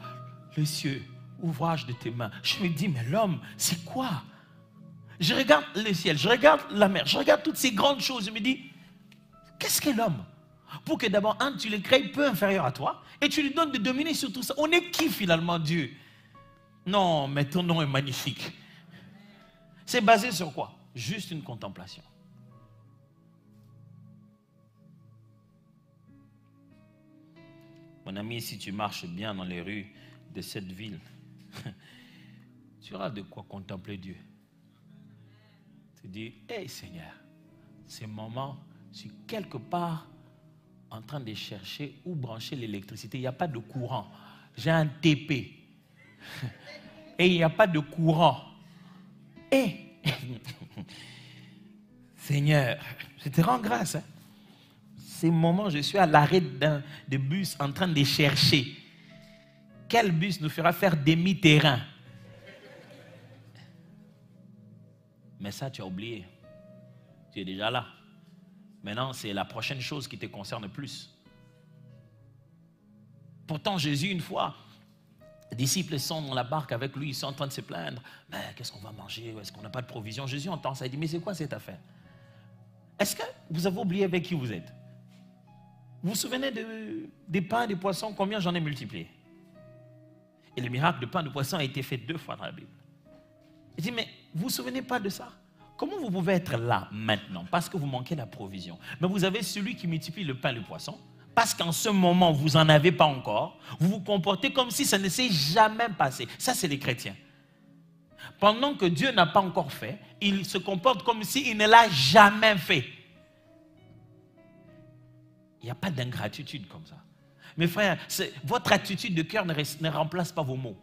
les cieux, ouvrage de tes mains, je me dis, mais l'homme, c'est quoi? Je regarde le ciel, je regarde la mer, je regarde toutes ces grandes choses. Je me dis, qu'est-ce qu'est l'homme? Pour que d'abord, tu le crées peu inférieur à toi et tu lui donnes de dominer sur tout ça. On est qui finalement, Dieu? Non, mais ton nom est magnifique. C'est basé sur quoi? Juste une contemplation. Mon ami, si tu marches bien dans les rues de cette ville, tu auras de quoi contempler Dieu. Tu dis, hey Seigneur, ces moments, je suis quelque part en train de chercher où brancher l'électricité. Il n'y a pas de courant. J'ai un TP. Et il n'y a pas de courant. Et Seigneur, je te rends grâce. Ces moments, je suis à l'arrêt de bus en train de chercher. Quel bus nous fera faire demi-terrain? Mais ça, tu as oublié. Tu es déjà là. Maintenant, c'est la prochaine chose qui te concerne plus. Pourtant, Jésus, une fois, les disciples sont dans la barque avec lui, ils sont en train de se plaindre. Mais qu'est-ce qu'on va manger? Est-ce qu'on n'a pas de provision? Jésus entend ça, il dit, mais c'est quoi cette affaire? Est-ce que vous avez oublié avec qui vous êtes? Vous vous souvenez des pains et des poissons? Combien j'en ai multiplié? Et le miracle de pain et de poisson a été fait 2 fois dans la Bible. Il dit, mais vous ne vous souvenez pas de ça? Comment vous pouvez être là maintenant? Parce que vous manquez la provision. Mais vous avez celui qui multiplie le pain et le poisson. Parce qu'en ce moment, vous n'en avez pas encore. Vous vous comportez comme si ça ne s'est jamais passé. Ça, c'est les chrétiens. Pendant que Dieu n'a pas encore fait, il se comporte comme s'il ne l'a jamais fait. Il n'y a pas d'ingratitude comme ça. Mes frères, votre attitude de cœur ne remplace pas vos mots.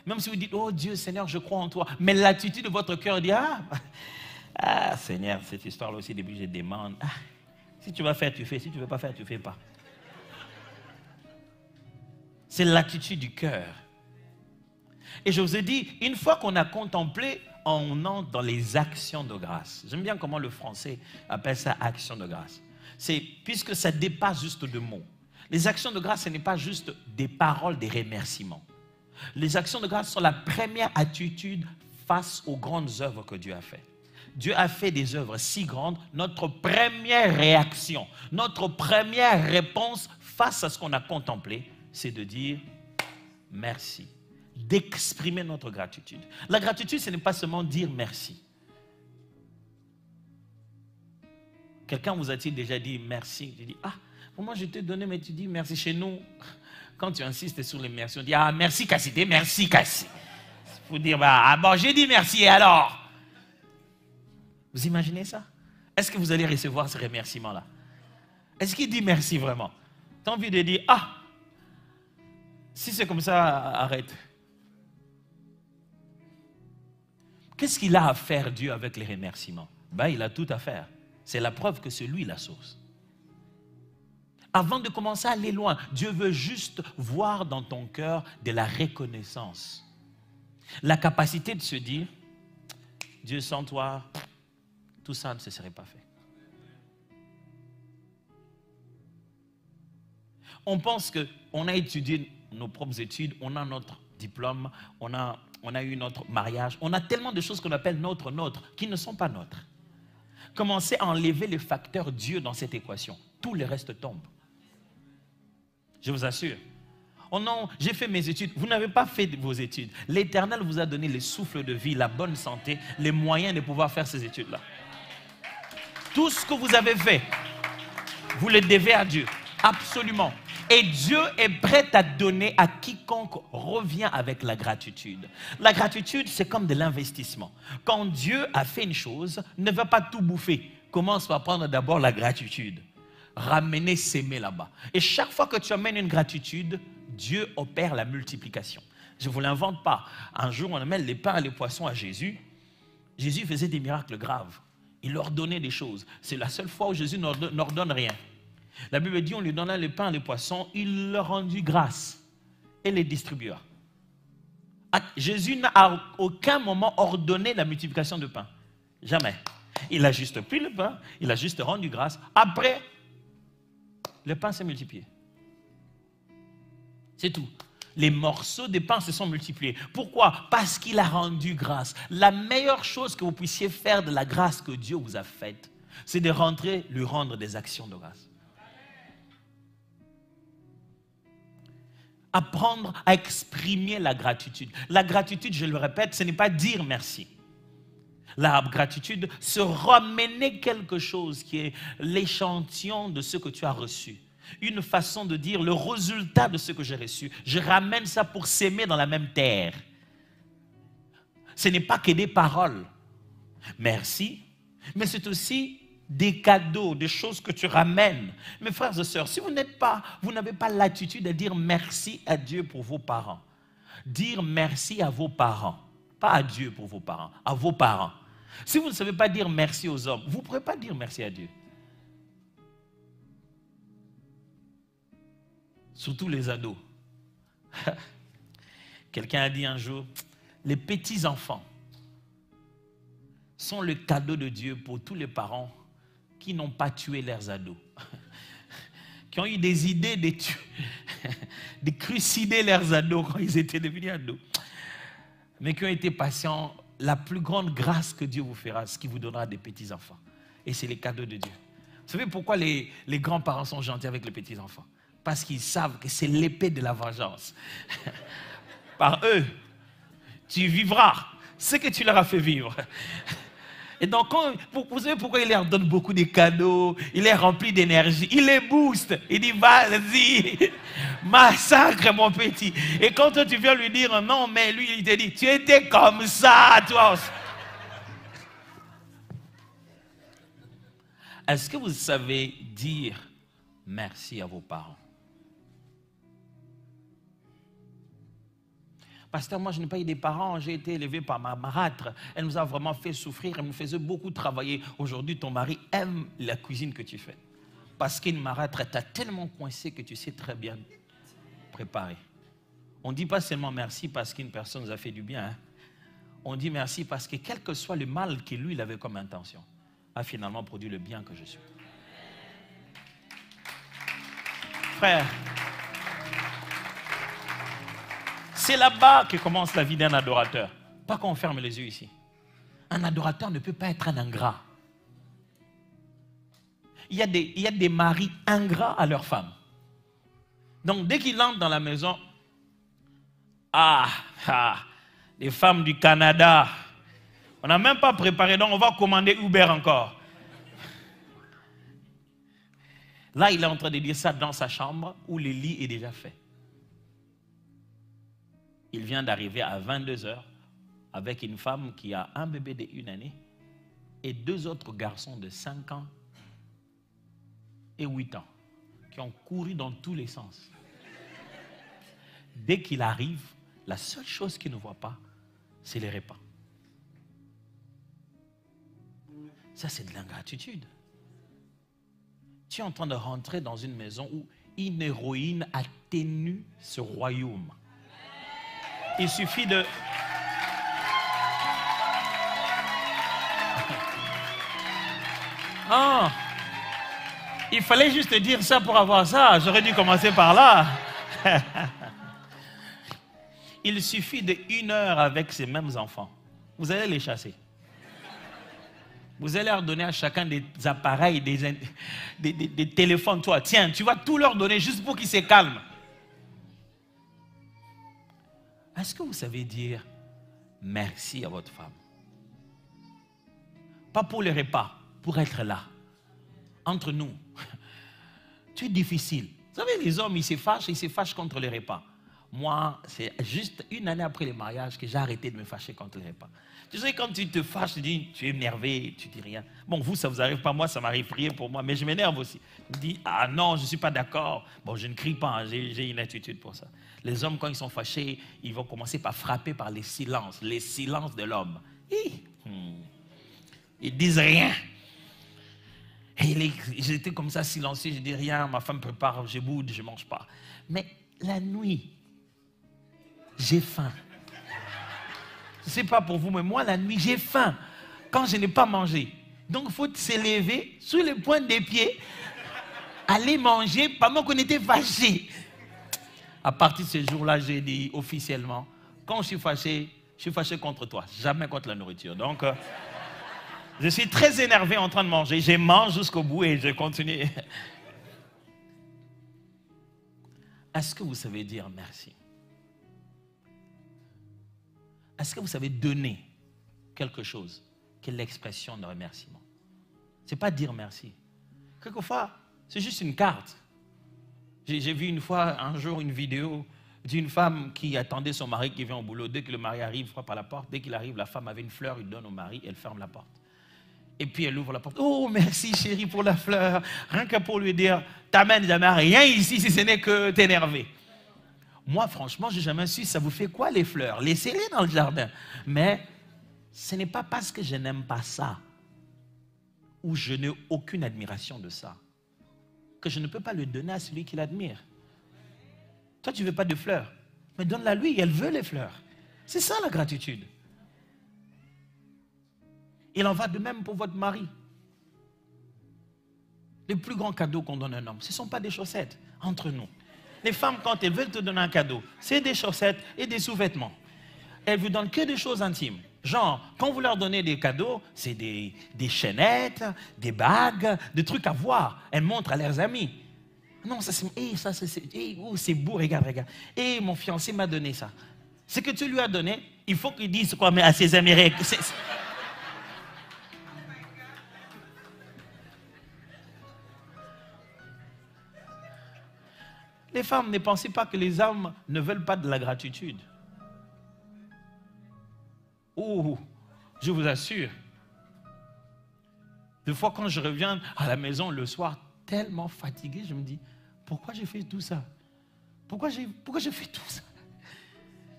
Même si vous dites, oh Dieu, Seigneur, je crois en toi. Mais l'attitude de votre cœur dit, ah Seigneur, cette histoire-là aussi, depuis je demande. Si tu vas faire, tu fais. Si tu ne veux pas faire, tu ne fais pas. C'est l'attitude du cœur. Et je vous ai dit, une fois qu'on a contemplé, on entre dans les actions de grâce. J'aime bien comment le français appelle ça action de grâce. C'est puisque ça dépasse juste 2 mots. Les actions de grâce, ce n'est pas juste des paroles, des remerciements. Les actions de grâce sont la première attitude face aux grandes œuvres que Dieu a faites. Dieu a fait des œuvres si grandes. Notre première réaction, notre première réponse face à ce qu'on a contemplé, c'est de dire merci, d'exprimer notre gratitude. La gratitude, ce n'est pas seulement dire merci. Quelqu'un vous a-t-il déjà dit merci? Tu dis, moi je t'ai donné, mais tu dis merci. Chez nous, quand tu insistes sur les merci, on dit, merci Cassité, merci Cassi. Il faut dire, bon, j'ai dit merci, et alors? Vous imaginez ça? Est-ce que vous allez recevoir ce remerciement-là? Est-ce qu'il dit merci vraiment? Tu as envie de dire, si c'est comme ça, arrête. Qu'est-ce qu'il a à faire, Dieu, avec les remerciements? Il a tout à faire. C'est la preuve que c'est lui la source. Avant de commencer à aller loin, Dieu veut juste voir dans ton cœur de la reconnaissance. La capacité de se dire, Dieu sans toi, tout ça ne se serait pas fait. On pense qu'on a étudié nos propres études, on a notre diplôme, on a eu notre mariage, on a tellement de choses qu'on appelle nôtres, qui ne sont pas nôtres. Commencez à enlever le facteur Dieu dans cette équation. Tout le reste tombe. Je vous assure. Oh non, j'ai fait mes études. Vous n'avez pas fait vos études. L'Éternel vous a donné le souffle de vie, la bonne santé, les moyens de pouvoir faire ces études-là. Tout ce que vous avez fait, vous le devez à Dieu. Absolument. Et Dieu est prêt à donner à quiconque revient avec la gratitude. La gratitude, c'est comme de l'investissement. Quand Dieu a fait une chose, ne va pas tout bouffer. Commence par prendre d'abord la gratitude. Ramener, s'aimer là-bas. Et chaque fois que tu amènes une gratitude, Dieu opère la multiplication. Je ne vous l'invente pas. Un jour, on amène les pains et les poissons à Jésus. Jésus faisait des miracles graves. Il leur donnait des choses. C'est la seule fois où Jésus n'ordonne rien. La Bible dit, on lui donna les pains et les poissons, il leur rendit grâce et les distribua. Jésus n'a à aucun moment ordonné la multiplication de pain. Jamais. Il a juste pris le pain, il a juste rendu grâce. Après, le pain s'est multiplié. C'est tout. Les morceaux de pain se sont multipliés. Pourquoi? Parce qu'il a rendu grâce. La meilleure chose que vous puissiez faire de la grâce que Dieu vous a faite, c'est de rentrer, lui rendre des actions de grâce. Apprendre à exprimer la gratitude. La gratitude, je le répète, ce n'est pas dire merci. La gratitude, c'est ramener quelque chose qui est l'échantillon de ce que tu as reçu. Une façon de dire le résultat de ce que j'ai reçu. Je ramène ça pour s'aimer dans la même terre. Ce n'est pas que des paroles. Merci. Mais c'est aussi des cadeaux, des choses que tu ramènes. Mes frères et sœurs, si vous n'avez pas l'attitude de dire merci à Dieu pour vos parents. Dire merci à vos parents. Pas à Dieu pour vos parents, à vos parents. Si vous ne savez pas dire merci aux hommes, vous ne pourrez pas dire merci à Dieu. Surtout les ados. Quelqu'un a dit un jour, les petits-enfants sont le cadeau de Dieu pour tous les parents qui n'ont pas tué leurs ados. Qui ont eu des idées de crucider leurs ados quand ils étaient devenus ados. Mais qui ont été patients. La plus grande grâce que Dieu vous fera, ce qui vous donnera des petits-enfants. Et c'est les cadeaux de Dieu. Vous savez pourquoi les grands-parents sont gentils avec les petits-enfants? Parce qu'ils savent que c'est l'épée de la vengeance. Par eux, tu vivras ce que tu leur as fait vivre. Et donc, vous savez pourquoi il leur donne beaucoup de cadeaux, il les remplit d'énergie, il les booste, il dit vas-y, massacre mon petit. Et quand toi tu viens lui dire non, mais lui il te dit, tu étais comme ça, toi aussi. Est-ce que vous savez dire merci à vos parents? Pasteur, moi je n'ai pas eu des parents, j'ai été élevé par ma marâtre. Elle nous a vraiment fait souffrir, elle nous faisait beaucoup travailler. Aujourd'hui, ton mari aime la cuisine que tu fais. Parce qu'une marâtre t'a tellement coincé que tu sais très bien préparer. On ne dit pas seulement merci parce qu'une personne nous a fait du bien. Hein. On dit merci parce que quel que soit le mal que lui il avait comme intention, a finalement produit le bien que je suis. Frère, c'est là-bas que commence la vie d'un adorateur. Pas qu'on ferme les yeux ici. Un adorateur ne peut pas être un ingrat. Il y a des maris ingrats à leurs femmes. Donc dès qu'ils entrent dans la maison, les femmes du Canada, on n'a même pas préparé, donc on va commander Uber encore. Là, il est en train de dire ça dans sa chambre où le lit est déjà fait. Il vient d'arriver à 22h avec une femme qui a un bébé de 1 année et 2 autres garçons de 5 ans et 8 ans qui ont couru dans tous les sens. Dès qu'il arrive, la seule chose qu'il ne voit pas, c'est les repas. Ça, c'est de l'ingratitude. Tu es en train de rentrer dans une maison où une héroïne a tenu ce royaume. Il suffit de... Oh, il fallait juste dire ça pour avoir ça. J'aurais dû commencer par là. Il suffit de 1 heure avec ces mêmes enfants. Vous allez les chasser. Vous allez leur donner à chacun des appareils, des téléphones. Toi, tiens, tu vas tout leur donner juste pour qu'ils se calment. Est-ce que vous savez dire merci à votre femme? Pas pour les repas, pour être là. Entre nous. Tu es difficile. Vous savez, les hommes, ils se fâchent contre les repas. Moi, c'est juste 1 année après le mariage que j'ai arrêté de me fâcher contre les repas. Tu sais, quand tu te fâches, tu dis, tu es énervé, tu dis rien. Bon, vous, ça vous arrive pas, moi, ça m'arrive, prier pour moi, mais je m'énerve aussi. Je dis, ah non, je ne suis pas d'accord. Bon, je ne crie pas, hein, j'ai une attitude pour ça. Les hommes, quand ils sont fâchés, ils vont commencer par frapper par les silences de l'homme. Ils disent rien. Et j'étais comme ça silencieux, je dis rien, ma femme prépare, je boude, je ne mange pas. Mais la nuit, j'ai faim. Je ne sais pas pour vous, mais moi, la nuit, j'ai faim quand je n'ai pas mangé. Donc, il faut se lever sur les pointes des pieds, aller manger pendant qu'on était fâchés. À partir de ce jour-là, j'ai dit officiellement, quand je suis fâché contre toi, jamais contre la nourriture. Donc, je suis très énervé en train de manger. Je mange jusqu'au bout et je continue. Est-ce que vous savez dire merci? Est-ce que vous savez donner quelque chose qui est l'expression de remerciement? Ce n'est pas dire merci. Quelquefois, c'est juste une carte. J'ai vu une fois, un jour, une vidéo d'une femme qui attendait son mari qui vient au boulot. Dès que le mari arrive, il frappe à la porte. Dès qu'il arrive, la femme avait une fleur, il donne au mari, elle ferme la porte. Et puis elle ouvre la porte. Oh, merci chérie pour la fleur. Rien que pour lui dire, t'amènes jamais rien ici si ce n'est que t'énerver. Moi, franchement, je n'ai jamais su, ça vous fait quoi les fleurs? Laissez-les dans le jardin. Mais ce n'est pas parce que je n'aime pas ça, ou je n'ai aucune admiration de ça, que je ne peux pas le donner à celui qui l'admire. Toi, tu ne veux pas de fleurs, mais donne-la lui, elle veut les fleurs. C'est ça la gratitude. Il en va de même pour votre mari. Le plus grand cadeau qu'on donne à un homme, ce ne sont pas des chaussettes, entre nous. Les femmes, quand elles veulent te donner un cadeau, c'est des chaussettes et des sous-vêtements. Elles ne vous donnent que des choses intimes. Genre, quand vous leur donnez des cadeaux, c'est des chaînettes, des bagues, des trucs à voir. Elles montrent à leurs amis. Non, ça c'est beau, regarde. Mon fiancé m'a donné ça. Ce que tu lui as donné, il faut qu'il dise quoi à ses amis. Les femmes, ne pensez pas que les hommes ne veulent pas de la gratitude. Oh, je vous assure. Des fois, quand je reviens à la maison le soir, tellement fatigué, je me dis, pourquoi j'ai fait tout ça? Pourquoi j'ai fait tout ça?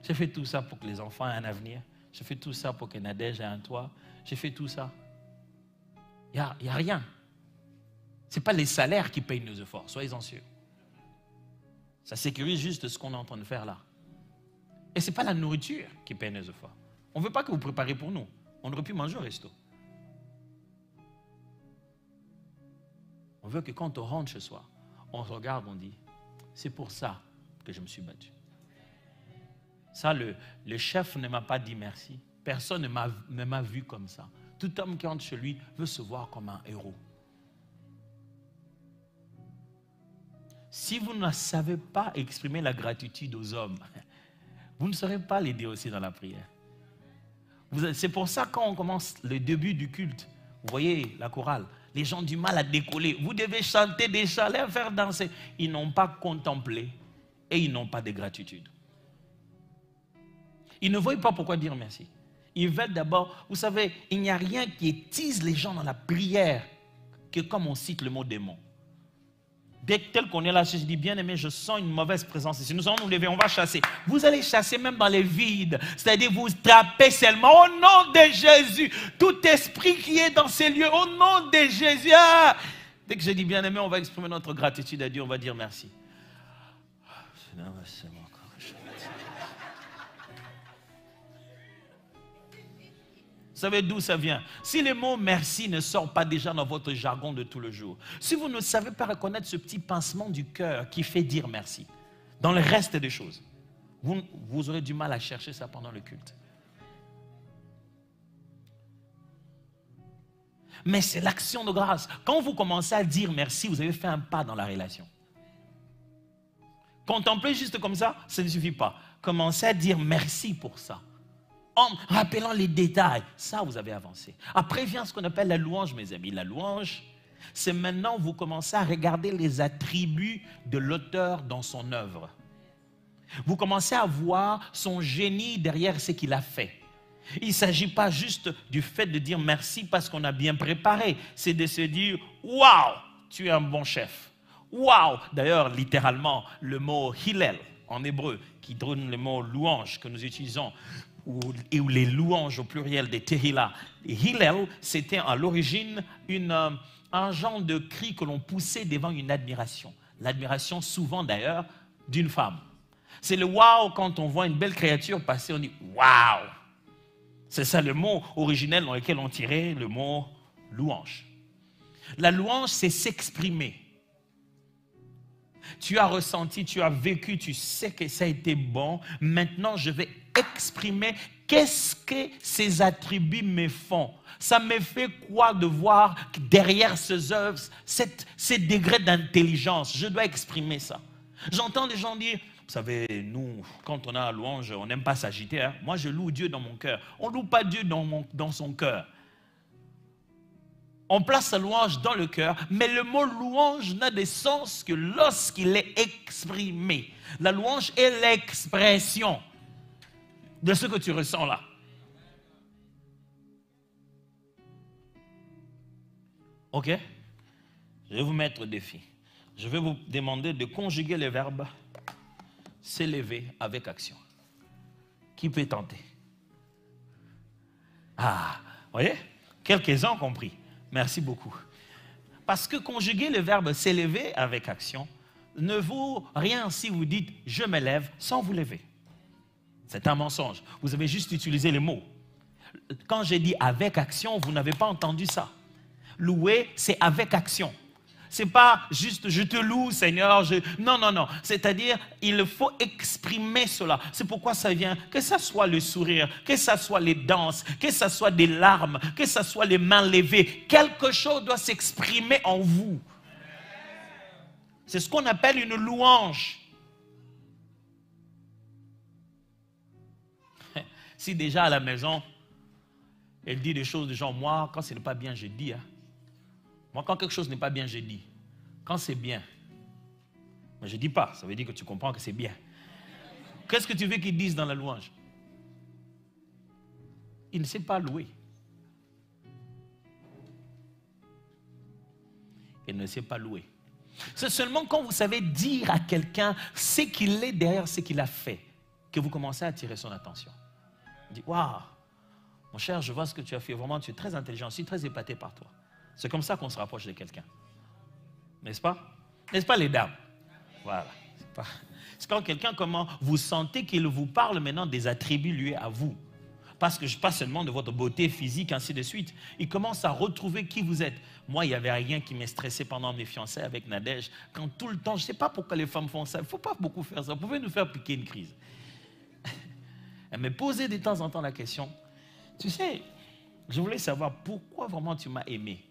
J'ai fait tout ça pour que les enfants aient un avenir. J'ai fait tout ça pour que Nadège ait un toit. J'ai fait tout ça. Il n'y a rien. Ce n'est pas les salaires qui payent nos efforts, soyez-en sûrs. Ça sécurise juste ce qu'on est en train de faire là. Et ce n'est pas la nourriture qui paye nos efforts. On ne veut pas que vous prépariez pour nous. On aurait pu manger au resto. On veut que quand on rentre chez soi, on regarde, on dit, c'est pour ça que je me suis battu. Ça, le chef ne m'a pas dit merci. Personne ne m'a vu comme ça. Tout homme qui entre chez lui veut se voir comme un héros. Si vous ne savez pas exprimer la gratitude aux hommes, vous ne saurez pas l'aider aussi dans la prière. C'est pour ça quand on commence le début du culte, vous voyez la chorale, les gens ont du mal à décoller. Vous devez chanter des chants, les faire danser. Ils n'ont pas contemplé et ils n'ont pas de gratitude. Ils ne voient pas pourquoi dire merci. Ils veulent d'abord, vous savez, il n'y a rien qui étise les gens dans la prière que comme on cite le mot démon. Dès tel qu'on est là, je dis, bien aimé, je sens une mauvaise présence ici. Nous allons nous lever, on va chasser. Vous allez chasser même dans les vides. C'est-à-dire, vous tapez seulement au nom de Jésus. Tout esprit qui est dans ces lieux, au nom de Jésus. Ah! Dès que je dis, bien aimé, on va exprimer notre gratitude à Dieu, on va dire merci. savez d'où ça vient? Si le mot merci ne sort pas déjà dans votre jargon de tout le jour, si vous ne savez pas reconnaître ce petit pincement du cœur qui fait dire merci, dans le reste des choses, vous aurez du mal à chercher ça pendant le culte. Mais c'est l'action de grâce. Quand vous commencez à dire merci, vous avez fait un pas dans la relation. Contempler juste comme ça ne suffit pas. Commencez à dire merci pour ça. En rappelant les détails, ça vous avez avancé. Après vient ce qu'on appelle la louange, mes amis. La louange, c'est maintenant vous commencez à regarder les attributs de l'auteur dans son œuvre. Vous commencez à voir son génie derrière ce qu'il a fait. Il ne s'agit pas juste du fait de dire merci parce qu'on a bien préparé. C'est de se dire, waouh, tu es un bon chef. Waouh, d'ailleurs, littéralement, le mot Hillel en hébreu, qui donne le mot louange que nous utilisons, ou les louanges au pluriel des Tehillah. Hillel, c'était à l'origine un genre de cri que l'on poussait devant une admiration. L'admiration souvent d'ailleurs d'une femme. C'est le waouh quand on voit une belle créature passer, on dit waouh. C'est ça le mot originel dans lequel on tirait le mot louange. La louange, c'est s'exprimer. Tu as ressenti, tu as vécu, tu sais que ça a été bon. Maintenant, je vais exprimer qu'est-ce que ces attributs me font. Ça me fait quoi de voir derrière ces œuvres, ces degrés d'intelligence. Je dois exprimer ça. J'entends des gens dire, vous savez, nous, quand on a la louange, on n'aime pas s'agiter. Hein? Moi, je loue Dieu dans mon cœur. On ne loue pas Dieu dans son cœur. On place la louange dans le cœur, mais le mot louange n'a de sens que lorsqu'il est exprimé. La louange est l'expression de ce que tu ressens là. Ok? Je vais vous mettre au défi. Je vais vous demander de conjuguer le verbe s'élever avec action. Qui peut tenter? Ah, vous voyez? Quelques-uns ont compris. Merci beaucoup. Parce que conjuguer le verbe s'élever avec action ne vaut rien si vous dites « je me lève » sans vous lever. C'est un mensonge. Vous avez juste utilisé les mots. Quand j'ai dit « avec action », vous n'avez pas entendu ça. Louer, c'est avec action. Ce n'est pas juste « je te loue, Seigneur ». Non, non, non. C'est-à-dire, il faut exprimer cela. C'est pourquoi ça vient, que ce soit le sourire, que ce soit les danses, que ce soit des larmes, que ce soit les mains levées. Quelque chose doit s'exprimer en vous. C'est ce qu'on appelle une louange. Si déjà à la maison, elle dit des choses de genre, moi, quand ce n'est pas bien, je dis. Hein. Moi, quand quelque chose n'est pas bien, je dis. Quand c'est bien, mais je ne dis pas, ça veut dire que tu comprends que c'est bien. Qu'est-ce que tu veux qu'ils disent dans la louange? Il ne sait pas louer. Il ne sait pas louer. C'est seulement quand vous savez dire à quelqu'un ce qu'il est derrière ce qu'il a fait que vous commencez à attirer son attention. Il dit, waouh, mon cher, je vois ce que tu as fait. Vraiment, tu es très intelligent. Je suis très épaté par toi. C'est comme ça qu'on se rapproche de quelqu'un. N'est-ce pas? N'est-ce pas les dames? Voilà. C'est quand quelqu'un, comment vous sentez qu'il vous parle maintenant des attributs liés à vous. Parce que pas seulement de votre beauté physique, ainsi de suite. Il commence à retrouver qui vous êtes. Moi, il n'y avait rien qui m'est stressé pendant mes fiançailles avec Nadège. Quand tout le temps, je ne sais pas pourquoi les femmes font ça. Il ne faut pas beaucoup faire ça. Vous pouvez nous faire piquer une crise. Elle me posait de temps en temps la question. Tu sais, je voulais savoir pourquoi vraiment tu m'as aimé.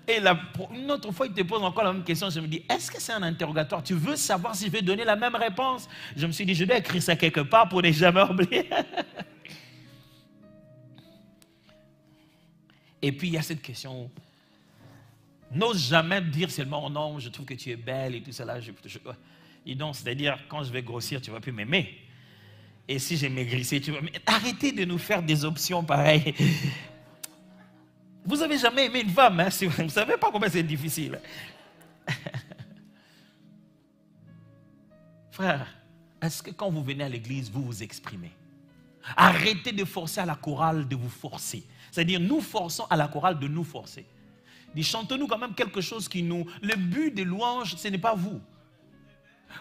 Et une autre fois, il te pose encore la même question. Je me dis, est-ce que c'est un interrogatoire? Tu veux savoir si je vais donner la même réponse? Je me suis dit, je dois écrire ça quelque part pour ne jamais oublier. Et puis, il y a cette question. N'ose jamais dire seulement, oh non, je trouve que tu es belle et tout cela. Et donc, c'est-à-dire, quand je vais grossir, tu ne vas plus m'aimer. Et si j'ai maigrissé, tu vas m'aimer. Arrêtez de nous faire des options pareilles. Vous n'avez jamais aimé une femme, hein, si vous ne savez pas combien c'est difficile. Frère, est-ce que quand vous venez à l'église, vous vous exprimez? Arrêtez de forcer à la chorale de vous forcer. C'est-à-dire, nous forçons à la chorale de nous forcer. Chantez-nous quand même quelque chose qui nous... Le but des louanges, ce n'est pas vous.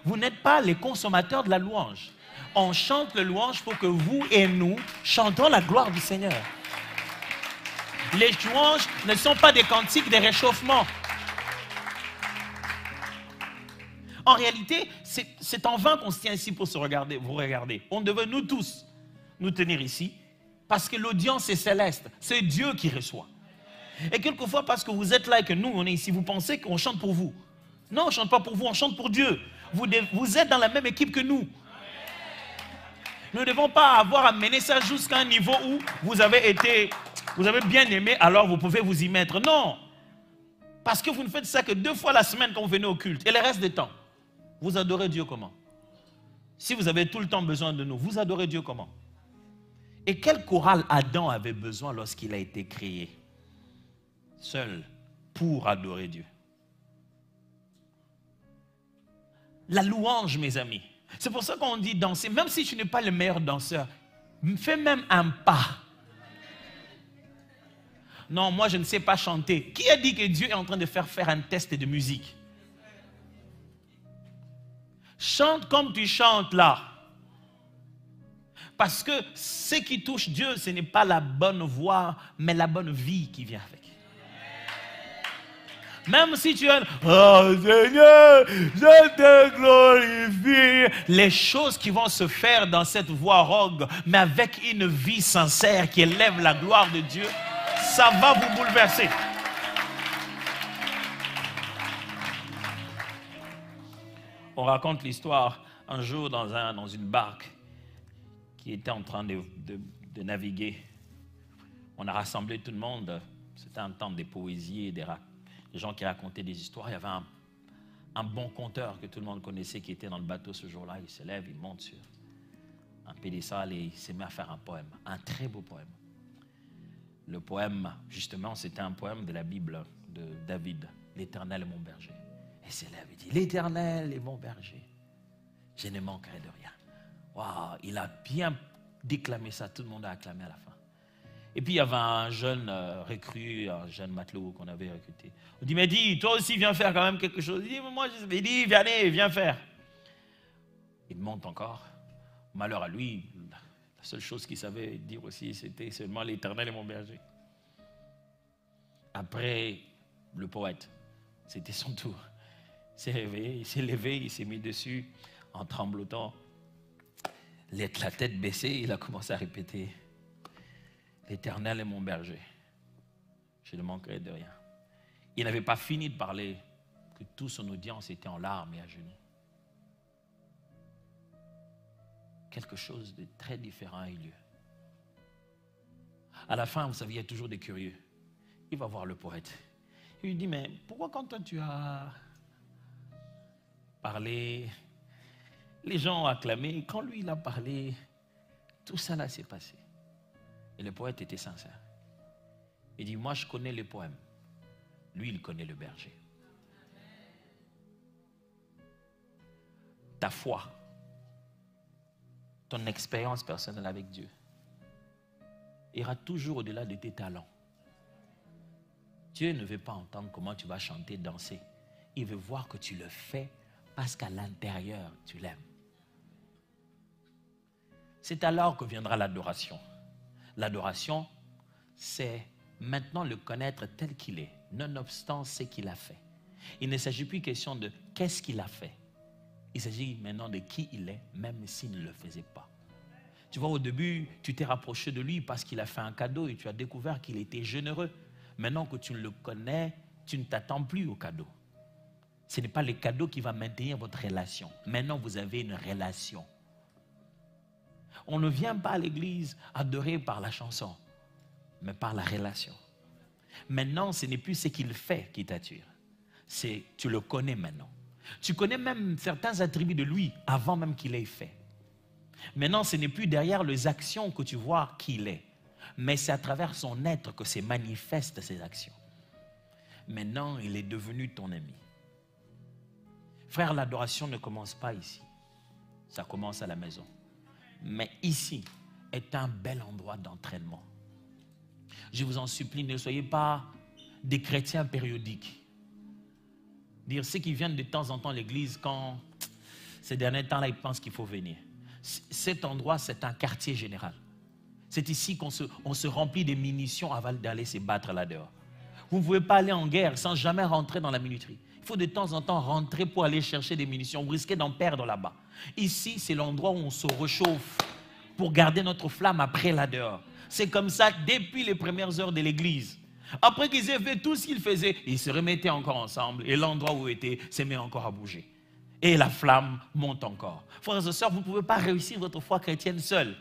Vous n'êtes pas les consommateurs de la louange. On chante le louange pour que vous et nous chantons la gloire du Seigneur. Les louanges ne sont pas des cantiques de réchauffement. En réalité, c'est en vain qu'on se tient ici pour se regarder, vous regarder. On devait nous tous nous tenir ici parce que l'audience est céleste. C'est Dieu qui reçoit. Et quelquefois, parce que vous êtes là et que nous, on est ici, vous pensez qu'on chante pour vous. Non, on ne chante pas pour vous, on chante pour Dieu. Vous êtes dans la même équipe que nous. Nous ne devons pas avoir amené ça jusqu'à un niveau où vous avez bien aimé, alors vous pouvez vous y mettre. Non. Parce que vous ne faites ça que 2 fois la semaine quand vous venez au culte. Et le reste du temps, vous adorez Dieu comment? Si vous avez tout le temps besoin de nous, vous adorez Dieu comment? Et quelle chorale Adam avait besoin lorsqu'il a été créé? Seul, pour adorer Dieu. La louange, mes amis. C'est pour ça qu'on dit danser. Même si tu n'es pas le meilleur danseur, fais même un pas. Non, moi je ne sais pas chanter. Qui a dit que Dieu est en train de faire un test de musique? Chante comme tu chantes là. Parce que ce qui touche Dieu, ce n'est pas la bonne voix, mais la bonne vie qui vient avec. Même si tu es oh Seigneur, je te glorifie. Les choses qui vont se faire dans cette voix rogue, mais avec une vie sincère qui élève la gloire de Dieu, ça va vous bouleverser. On raconte l'histoire un jour dans une barque qui était en train de naviguer. On a rassemblé tout le monde. C'était un temps des poésies et des gens qui racontaient des histoires. Il y avait un bon conteur que tout le monde connaissait qui était dans le bateau ce jour-là. Il se lève, il monte sur un pédestal et il se met à faire un poème. Un très beau poème. Le poème, justement, c'était un poème de la Bible de David. L'Éternel est mon berger. Et il se lève et dit, l'Éternel est mon berger. Je ne manquerai de rien. Waouh, il a bien déclamé ça. Tout le monde a acclamé à la fin. Et puis il y avait un jeune recrue, un jeune matelot qu'on avait recruté. On dit, mais dis, toi aussi viens faire quand même quelque chose. Il dit, moi je sais, il dit, viens faire. Il monte encore. Malheur à lui, la seule chose qu'il savait dire aussi, c'était seulement l'Éternel est mon berger. Après, le poète, c'était son tour. Il s'est réveillé, il s'est levé, il s'est mis dessus en tremblotant. La tête baissée, il a commencé à répéter. L'Éternel est mon berger. Je ne manquerai de rien. Il n'avait pas fini de parler que toute son audience était en larmes et à genoux. Quelque chose de très différent a eu lieu. À la fin, vous savez, il y a toujours des curieux. Il va voir le poète. Il lui dit, mais pourquoi quand toi tu as parlé, les gens ont acclamé, quand lui il a parlé, tout ça là s'est passé. Et le poète était sincère. Il dit, moi je connais les poèmes. Lui, il connaît le berger. Ta foi, ton expérience personnelle avec Dieu ira toujours au-delà de tes talents. Dieu ne veut pas entendre comment tu vas chanter, danser. Il veut voir que tu le fais parce qu'à l'intérieur, tu l'aimes. C'est alors que viendra l'adoration. L'adoration, c'est maintenant le connaître tel qu'il est, nonobstant ce qu'il a fait. Il ne s'agit plus question de qu'est-ce qu'il a fait. Il s'agit maintenant de qui il est, même s'il ne le faisait pas. Tu vois, au début, tu t'es rapproché de lui parce qu'il a fait un cadeau et tu as découvert qu'il était généreux. Maintenant que tu le connais, tu ne t'attends plus au cadeau. Ce n'est pas le cadeau qui va maintenir votre relation. Maintenant, vous avez une relation. On ne vient pas à l'église adorer par la chanson, mais par la relation. Maintenant, ce n'est plus ce qu'il fait qui t'attire. Tu le connais maintenant. Tu connais même certains attributs de lui avant même qu'il ait fait. Maintenant, ce n'est plus derrière les actions que tu vois qui il est, mais c'est à travers son être que se manifestent ces actions. Maintenant, il est devenu ton ami. Frère, l'adoration ne commence pas ici. Ça commence à la maison. Mais ici est un bel endroit d'entraînement. Je vous en supplie, ne soyez pas des chrétiens périodiques. Dire ceux qui viennent de temps en temps à l'église quand ces derniers temps-là, ils pensent qu'il faut venir. Cet endroit, c'est un quartier général. C'est ici qu'on se remplit des munitions avant d'aller se battre là-dehors. Vous ne pouvez pas aller en guerre sans jamais rentrer dans la minuterie. Il faut de temps en temps rentrer pour aller chercher des munitions. Vous risquez d'en perdre là-bas. Ici, c'est l'endroit où on se réchauffe pour garder notre flamme après là-dehors. C'est comme ça depuis les premières heures de l'église. Après qu'ils aient fait tout ce qu'ils faisaient, ils se remettaient encore ensemble et l'endroit où ils étaient se met encore à bouger. Et la flamme monte encore. Frères et sœurs, vous ne pouvez pas réussir votre foi chrétienne seul.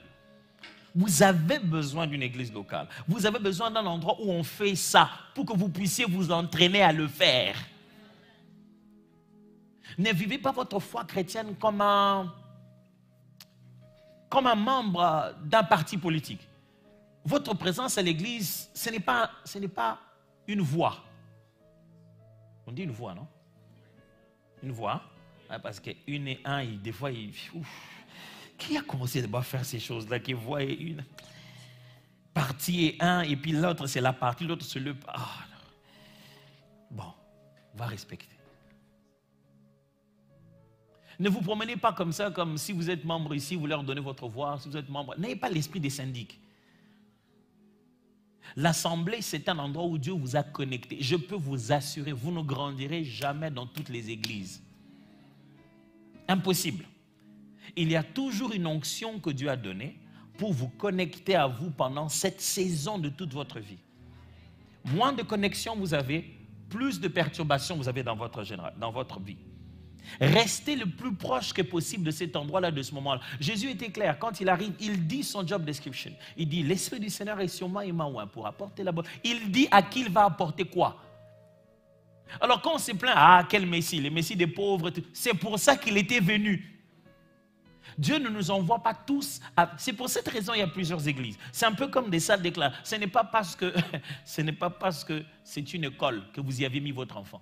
Vous avez besoin d'une église locale. Vous avez besoin d'un endroit où on fait ça pour que vous puissiez vous entraîner à le faire. Ne vivez pas votre foi chrétienne comme un membre d'un parti politique. Votre présence à l'église, ce n'est pas une voix. On dit une voix, non? Une voix. Parce que une et un, des fois, qui a commencé à faire ces choses-là, qui voit une partie et un, et puis l'autre c'est la partie, l'autre c'est le... Bon, on va respecter. Ne vous promenez pas comme ça, comme si vous êtes membre ici, vous leur donnez votre voix, si vous êtes membre. N'ayez pas l'esprit des syndics. L'assemblée, c'est un endroit où Dieu vous a connecté. Je peux vous assurer, vous ne grandirez jamais dans toutes les églises. Impossible. Il y a toujours une onction que Dieu a donnée pour vous connecter à vous pendant cette saison de toute votre vie. Moins de connexion vous avez, plus de perturbations vous avez dans votre vie. Restez le plus proche que possible de cet endroit-là, de ce moment-là. Jésus était clair, quand il arrive, il dit son job description. Il dit, l'Esprit du Seigneur est sur moi et m'a oint pour apporter la bonne. Il dit à qui il va apporter quoi. Alors quand on se plaint, quel Messie, le Messie des pauvres, c'est pour ça qu'il était venu. Dieu ne nous envoie pas tous. C'est pour cette raison qu'il y a plusieurs églises. C'est un peu comme des salles de classe. Ce n'est pas parce que c'est une école que vous y avez mis votre enfant.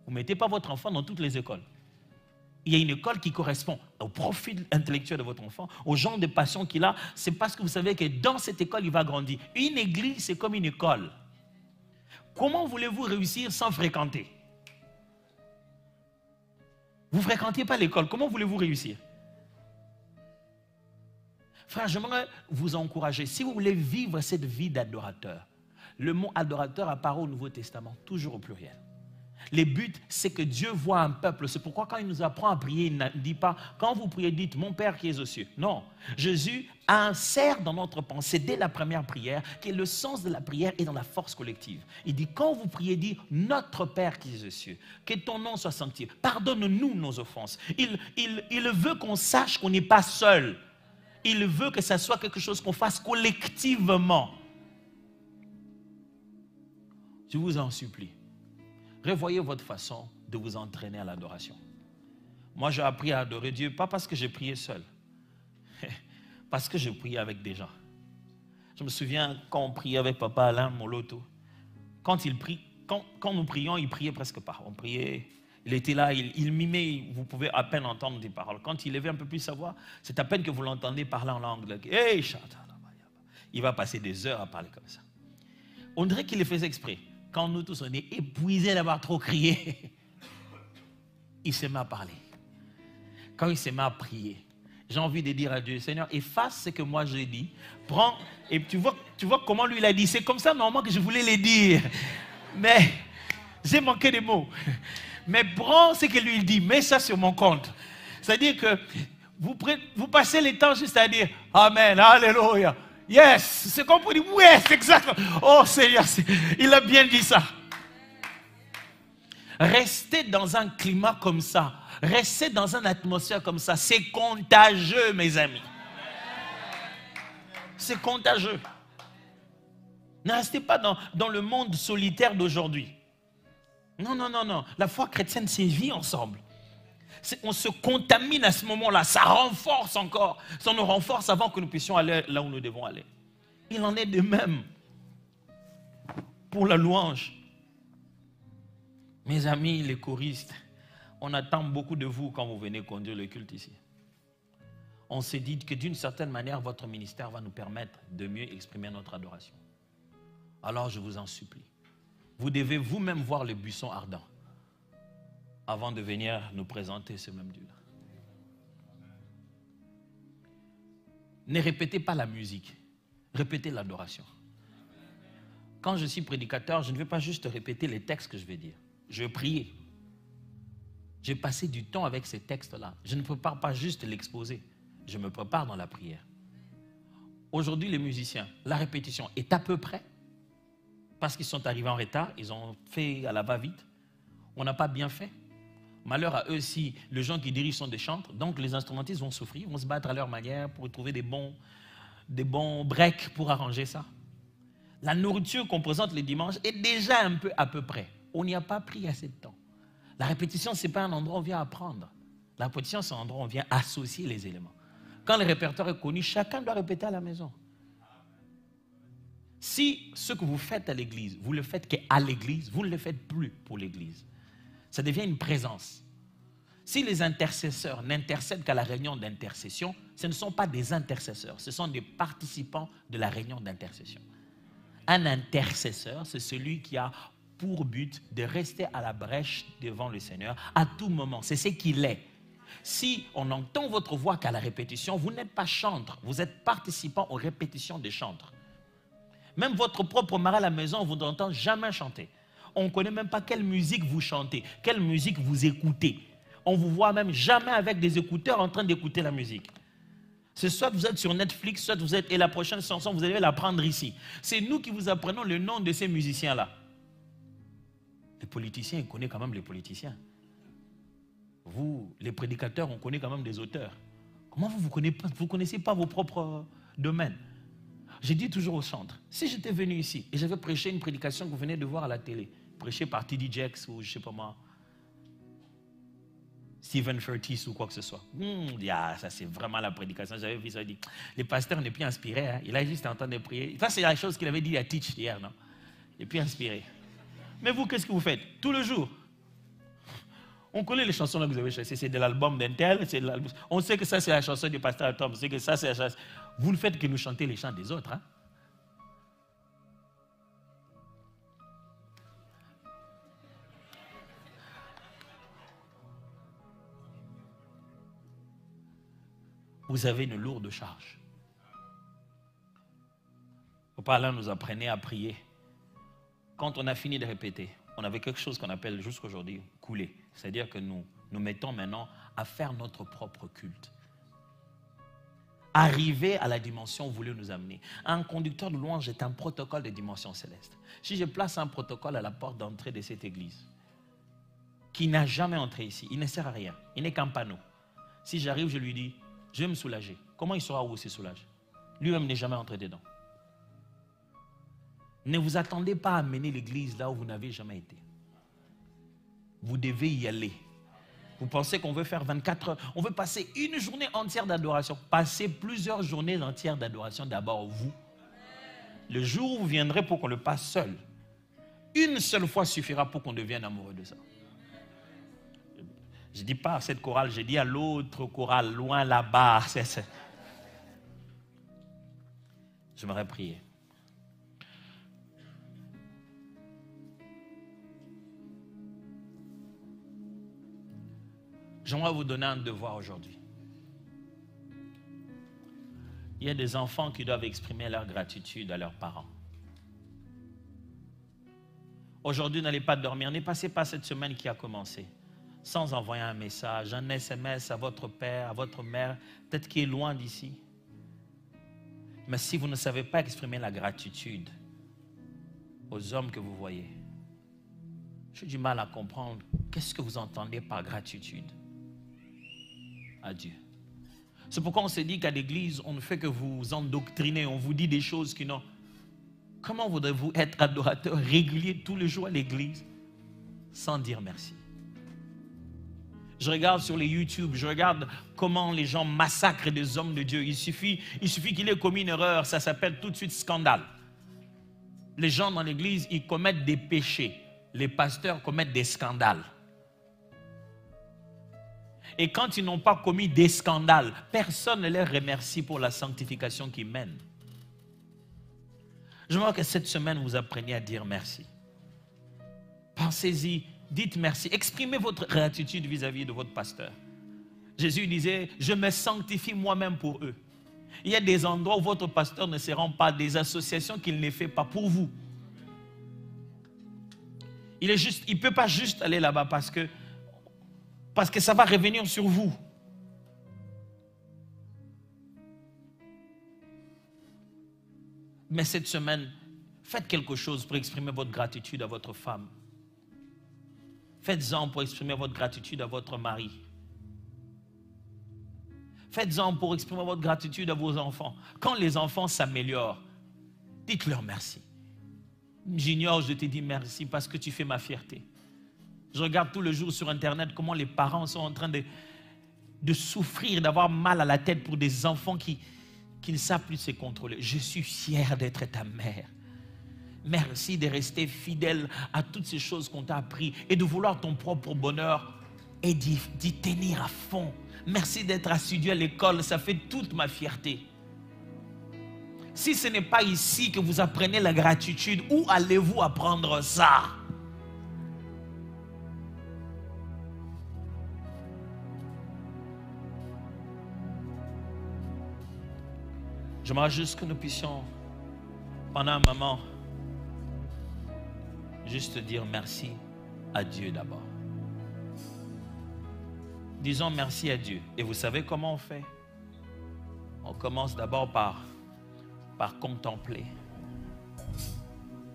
Vous ne mettez pas votre enfant dans toutes les écoles. Il y a une école qui correspond au profil intellectuel de votre enfant, au genre de passion qu'il a. C'est parce que vous savez que dans cette école, il va grandir. Une église, c'est comme une école. Comment voulez-vous réussir sans fréquenter? Vous ne fréquentez pas l'école. Comment voulez-vous réussir? Frère, j'aimerais vous encourager. Si vous voulez vivre cette vie d'adorateur, le mot adorateur apparaît au Nouveau Testament, toujours au pluriel. Le but, c'est que Dieu voit un peuple. C'est pourquoi quand il nous apprend à prier, il ne dit pas, quand vous priez, dites, mon Père qui est aux cieux. Non, Jésus insère dans notre pensée, dès la première prière, que le sens de la prière est dans la force collective. Il dit, quand vous priez, dites, notre Père qui est aux cieux, que ton nom soit sanctifié, pardonne-nous nos offenses. Il veut qu'on sache qu'on n'est pas seul. Il veut que ça soit quelque chose qu'on fasse collectivement. Je vous en supplie. Revoyez votre façon de vous entraîner à l'adoration. Moi, j'ai appris à adorer Dieu, pas parce que j'ai prié seul, parce que je priais avec des gens. Je me souviens quand on priait avec Papa Alain Moloto, quand nous prions, il priait presque pas. On priait, il était là, il mimait, vous pouvez à peine entendre des paroles. Quand il levait un peu plus sa voix, c'est à peine que vous l'entendez parler en langue. Hey, il va passer des heures à parler comme ça. On dirait qu'il le faisait exprès. Quand nous tous on est épuisés d'avoir trop crié, il se met à parler. Quand il se met à prier, j'ai envie de dire à Dieu, Seigneur, efface ce que moi j'ai dit. Prends, et tu vois comment lui il a dit. C'est comme ça normalement que je voulais le dire. Mais j'ai manqué de mots. Mais prends ce que lui il dit, mets ça sur mon compte. C'est-à-dire que vous passez le temps juste à dire, Amen, Alléluia. Yes, c'est comme pour dire, oui, c'est exact. Oh Seigneur, il a bien dit ça. Restez dans un climat comme ça. Restez dans une atmosphère comme ça. C'est contagieux, mes amis. C'est contagieux. Ne restez pas dans le monde solitaire d'aujourd'hui. Non, non, non, non. La foi chrétienne, c'est vie ensemble. On se contamine à ce moment-là, ça renforce encore. Ça nous renforce avant que nous puissions aller là où nous devons aller. Il en est de même pour la louange. Mes amis, les choristes, on attend beaucoup de vous quand vous venez conduire le culte ici. On s'est dit que d'une certaine manière, votre ministère va nous permettre de mieux exprimer notre adoration. Alors je vous en supplie, vous devez vous-même voir le buisson ardent avant de venir nous présenter ce même Dieu-là. Ne répétez pas la musique, répétez l'adoration. Quand je suis prédicateur, je ne vais pas juste répéter les textes que je vais dire. Je vais prier. J'ai passé du temps avec ces textes-là. Je ne prépare pas juste l'exposer. Je me prépare dans la prière. Aujourd'hui, les musiciens, la répétition est à peu près. Parce qu'ils sont arrivés en retard, ils ont fait à la va-vite. On n'a pas bien fait. Malheur à eux si les gens qui dirigent sont des chantres. Donc les instrumentistes vont souffrir, vont se battre à leur manière pour trouver des bons breaks pour arranger ça. La nourriture qu'on présente les dimanches est déjà un peu à peu près. On n'y a pas pris assez de temps. La répétition, ce n'est pas un endroit où on vient apprendre. La répétition, c'est un endroit où on vient associer les éléments. Quand le répertoire est connu, chacun doit répéter à la maison. Si ce que vous faites à l'église, vous le faites qu'à l'église, vous ne le faites plus pour l'église. Ça devient une présence. Si les intercesseurs n'intercèdent qu'à la réunion d'intercession, ce ne sont pas des intercesseurs, ce sont des participants de la réunion d'intercession. Un intercesseur, c'est celui qui a pour but de rester à la brèche devant le Seigneur à tout moment. C'est ce qu'il est. Si on entend votre voix qu'à la répétition, vous n'êtes pas chantre, vous êtes participant aux répétitions des chantres. Même votre propre mari à la maison, on ne vous entend jamais chanter. On ne connaît même pas quelle musique vous chantez, quelle musique vous écoutez. On vous voit même jamais avec des écouteurs en train d'écouter la musique. C'est soit vous êtes sur Netflix, soit vous êtes, et la prochaine chanson, vous allez la prendre ici. C'est nous qui vous apprenons le nom de ces musiciens-là. Les politiciens, ils connaissent quand même les politiciens. Vous, les prédicateurs, on connaît quand même des auteurs. Comment vous ne connaissez pas vos propres domaines? J'ai dit toujours aux chantres, si j'étais venu ici et j'avais prêché une prédication que vous venez de voir à la télé, prêchée par T.D. Jakes ou je ne sais pas moi, Stephen Furtiss ou quoi que ce soit. Ça c'est vraiment la prédication. J'avais vu ça, il dit, les pasteurs n'est plus inspiré. Hein. Il a juste en train de prier. Ça c'est la chose qu'il avait dit à Teach hier, non? Il n'est plus inspiré. Mais vous, qu'est-ce que vous faites? Tout le jour. On connaît les chansons là que vous avez chassées. C'est de l'album d'Intel. On sait que ça c'est la chanson du pasteur Tom. On sait que ça c'est la chanson. Vous ne faites que nous chanter les chants des autres. Hein? Vous avez une lourde charge. Vos parents nous apprenaient à prier. Quand on a fini de répéter, on avait quelque chose qu'on appelle jusqu'aujourd'hui couler. C'est-à-dire que nous mettons maintenant à faire notre propre culte. Arriver à la dimension où vous voulez nous amener. Un conducteur de louange est un protocole de dimension céleste. Si je place un protocole à la porte d'entrée de cette église, qui n'a jamais entré ici, il ne sert à rien. Il n'est qu'un panneau. Si j'arrive, je lui dis, je vais me soulager. Comment il saura où il se soulage? Lui-même n'est jamais entré dedans. Ne vous attendez pas à mener l'église là où vous n'avez jamais été. Vous devez y aller. Vous pensez qu'on veut faire 24 heures, on veut passer une journée entière d'adoration. Passez plusieurs journées entières d'adoration d'abord vous. Le jour où vous viendrez pour qu'on le passe seul, une seule fois suffira pour qu'on devienne amoureux de ça. Je ne dis pas à cette chorale, je dis à l'autre chorale, loin là-bas. J'aimerais prier. J'aimerais vous donner un devoir aujourd'hui. Il y a des enfants qui doivent exprimer leur gratitude à leurs parents. Aujourd'hui, n'allez pas dormir. Ne passez pas cette semaine qui a commencé sans envoyer un message, un SMS à votre père, à votre mère, peut-être qui est loin d'ici. Mais si vous ne savez pas exprimer la gratitude aux hommes que vous voyez, j'ai du mal à comprendre qu'est-ce que vous entendez par gratitude à Dieu. C'est pourquoi on s'est dit qu'à l'église, on ne fait que vous endoctriner, on vous dit des choses qui n'ont... Comment voudrez-vous être adorateur régulier tous les jours à l'église sans dire merci? Je regarde sur les YouTube, je regarde comment les gens massacrent des hommes de Dieu. Il suffit qu'il ait commis une erreur, ça s'appelle tout de suite scandale. Les gens dans l'église, ils commettent des péchés. Les pasteurs commettent des scandales. Et quand ils n'ont pas commis des scandales, personne ne les remercie pour la sanctification qu'ils mènent. Je veux que cette semaine, vous appreniez à dire merci. Pensez-y, dites merci. Exprimez votre gratitude vis-à-vis de votre pasteur. Jésus disait, je me sanctifie moi-même pour eux. Il y a des endroits où votre pasteur ne se rend pas, des associations qu'il ne fait pas pour vous. Il ne peut pas juste aller là-bas parce que ça va revenir sur vous. Mais cette semaine, faites quelque chose pour exprimer votre gratitude à votre femme. Faites-en pour exprimer votre gratitude à votre mari. Faites-en pour exprimer votre gratitude à vos enfants. Quand les enfants s'améliorent, dites-leur merci. Junior, je te dis merci parce que tu fais ma fierté. Je regarde tout le jour sur Internet comment les parents sont en train de souffrir, d'avoir mal à la tête pour des enfants qui ne savent plus se contrôler. Je suis fier d'être ta mère. Merci de rester fidèle à toutes ces choses qu'on t'a appris et de vouloir ton propre bonheur et d'y tenir à fond. Merci d'être assidu à l'école, ça fait toute ma fierté. Si ce n'est pas ici que vous apprenez la gratitude, où allez-vous apprendre ça? J'aimerais juste que nous puissions, pendant un moment, juste dire merci à Dieu d'abord. Disons merci à Dieu. Et vous savez comment on fait? On commence d'abord par contempler.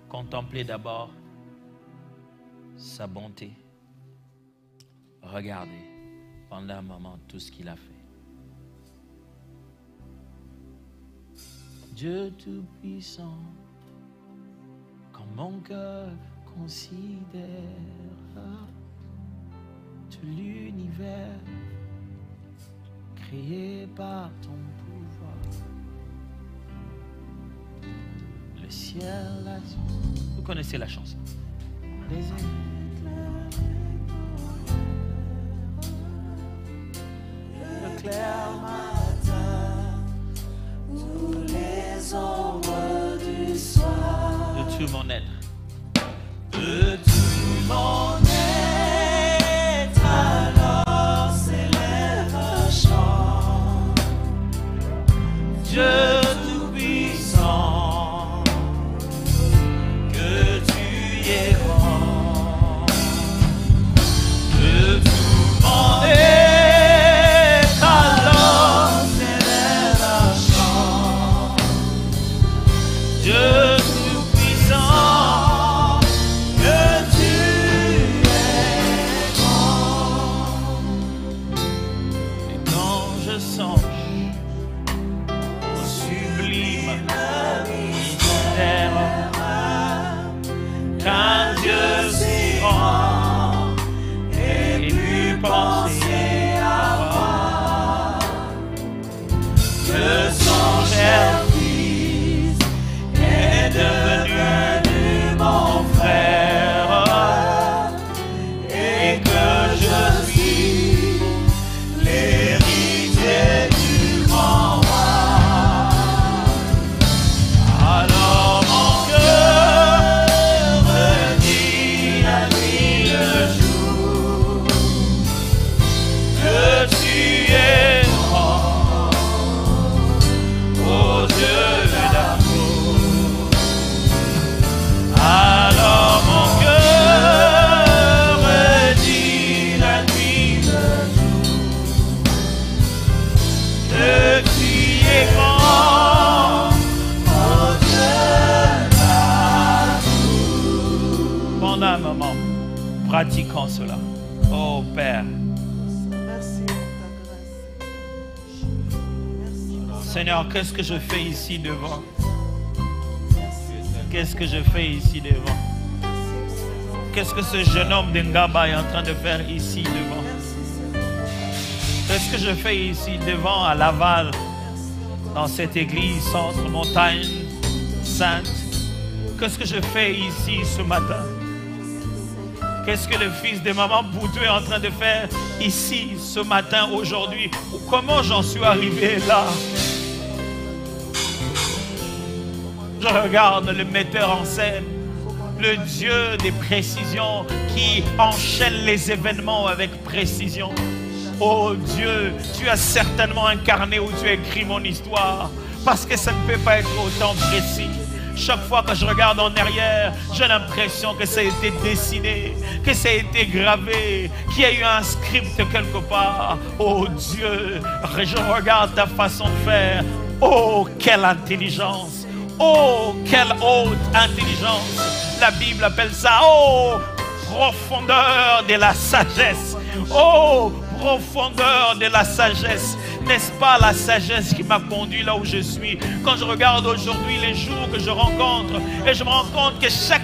Contempler d'abord sa bonté. Regardez pendant un moment tout ce qu'il a fait. Dieu Tout-Puissant, quand mon cœur considère tout l'univers créé par ton pouvoir, le ciel, la terre. Vous connaissez la chanson. Les le clair matin, tous les ombres du soir, de tout mon être. De tout mon être, alors s'élève un chant. Dieu Tout-Puissant, que tu es grand. De tout mon être, alors s'élève un chant. Dieu pratiquons cela. Oh Père. Merci pour ta grâce. Seigneur, qu'est-ce que je fais ici devant? Qu'est-ce que je fais ici devant? Qu'est-ce que ce jeune homme d'Ngaba est en train de faire ici devant? Qu'est-ce que je fais ici devant à Laval, dans cette église centre montagne sainte? Qu'est-ce que je fais ici ce matin? Qu'est-ce que le fils de maman Boudou est en train de faire ici, ce matin, aujourd'hui? Comment j'en suis arrivé là? Je regarde le metteur en scène, le Dieu des précisions qui enchaîne les événements avec précision. Oh Dieu, tu as certainement incarné ou tu as écrit mon histoire. Parce que ça ne peut pas être autant précis. Chaque fois que je regarde en arrière, j'ai l'impression que ça a été dessiné, que ça a été gravé, qu'il y a eu un script quelque part. Oh Dieu, je regarde ta façon de faire. Oh, quelle intelligence! Oh, quelle haute intelligence! La Bible appelle ça, oh, profondeur de la sagesse. Oh, profondeur de la sagesse. N'est-ce pas la sagesse qui m'a conduit là où je suis? Quand je regarde aujourd'hui les jours que je rencontre et je me rends compte que chaque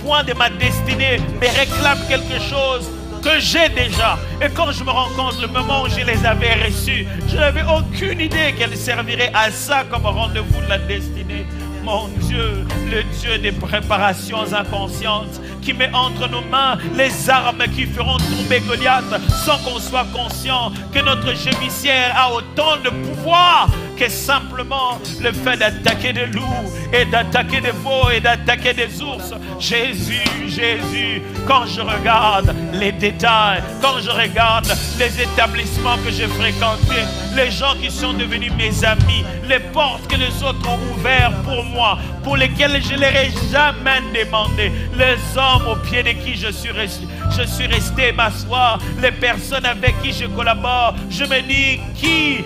point de ma destinée me réclame quelque chose que j'ai déjà. Et quand je me rends compte le moment où je les avais reçus, je n'avais aucune idée qu'elles serviraient à ça comme rendez-vous de la destinée. Mon Dieu, le Dieu des préparations inconscientes qui met entre nos mains les armes qui feront tomber Goliath sans qu'on soit conscient que notre gémissière a autant de pouvoir que simplement le fait d'attaquer des loups et d'attaquer des veaux et d'attaquer des ours. Jésus, Jésus, quand je regarde les détails, quand je regarde les établissements que j'ai fréquentés, les gens qui sont devenus mes amis, les portes que les autres ont ouvertes pour moi, pour lesquelles je ne leur ai jamais demandé, les hommes au pied de qui je suis resté m'asseoir, les personnes avec qui je collabore, je me dis qui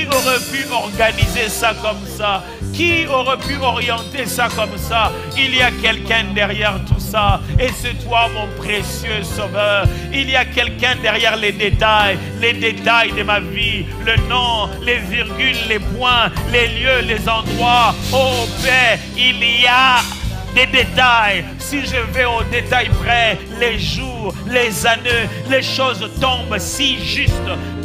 aurait pu organiser ça comme ça? Qui aurait pu orienter ça comme ça? Il y a quelqu'un derrière tout ça. Et c'est toi, mon précieux Sauveur. Il y a quelqu'un derrière les détails de ma vie. Le nom, les virgules, les points, les lieux, les endroits. Oh Père, il y a des détails. Si je vais au détail près, les jours, les années, les choses tombent si juste,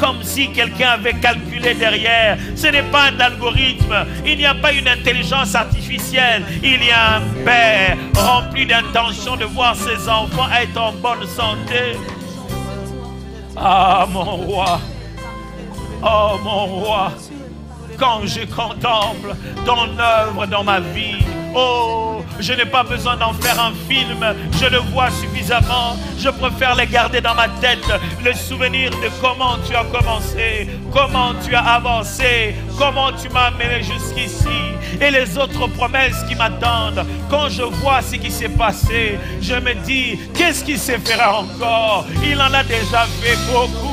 comme si quelqu'un avait calculé derrière. Ce n'est pas un algorithme, il n'y a pas une intelligence artificielle, il y a un Père rempli d'intention de voir ses enfants être en bonne santé. Ah mon roi, oh mon roi, quand je contemple ton œuvre dans ma vie, oh, je n'ai pas besoin d'en faire un film, je le vois suffisamment. Je préfère les garder dans ma tête, le souvenir de comment tu as commencé, comment tu as avancé, comment tu m'as amené jusqu'ici et les autres promesses qui m'attendent. Quand je vois ce qui s'est passé, je me dis, qu'est-ce qui se fera encore? Il en a déjà fait beaucoup.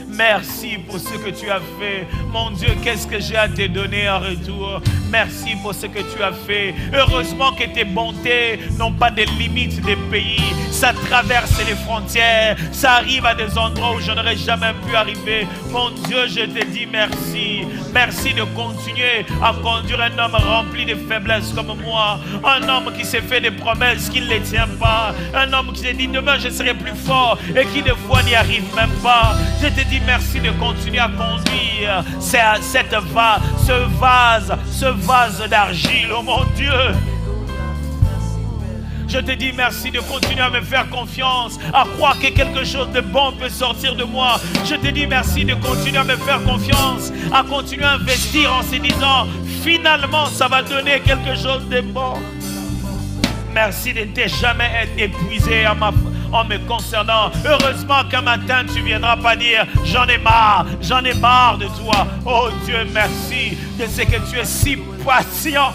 Merci pour ce que tu as fait. Mon Dieu, qu'est-ce que j'ai à te donner en retour? Merci pour ce que tu as fait. Heureusement que tes bontés n'ont pas de limites des pays. Ça traverse les frontières. Ça arrive à des endroits où je n'aurais jamais pu arriver. Mon Dieu, je te dis merci. Merci de continuer à conduire un homme rempli de faiblesses comme moi. Un homme qui s'est fait des promesses qu'il ne les tient pas. Un homme qui s'est dit demain je serai plus fort et qui des fois n'y arrive même pas. Je te dis merci de continuer à conduire ce vase d'argile, oh mon Dieu. Je te dis merci de continuer à me faire confiance, à croire que quelque chose de bon peut sortir de moi. Je te dis merci de continuer à me faire confiance, à continuer à investir en se disant finalement ça va donner quelque chose de bon. Merci de ne jamais être épuisé en me concernant. Heureusement qu'un matin tu ne viendras pas dire j'en ai marre de toi. Oh Dieu, merci de ce que tu es si patient.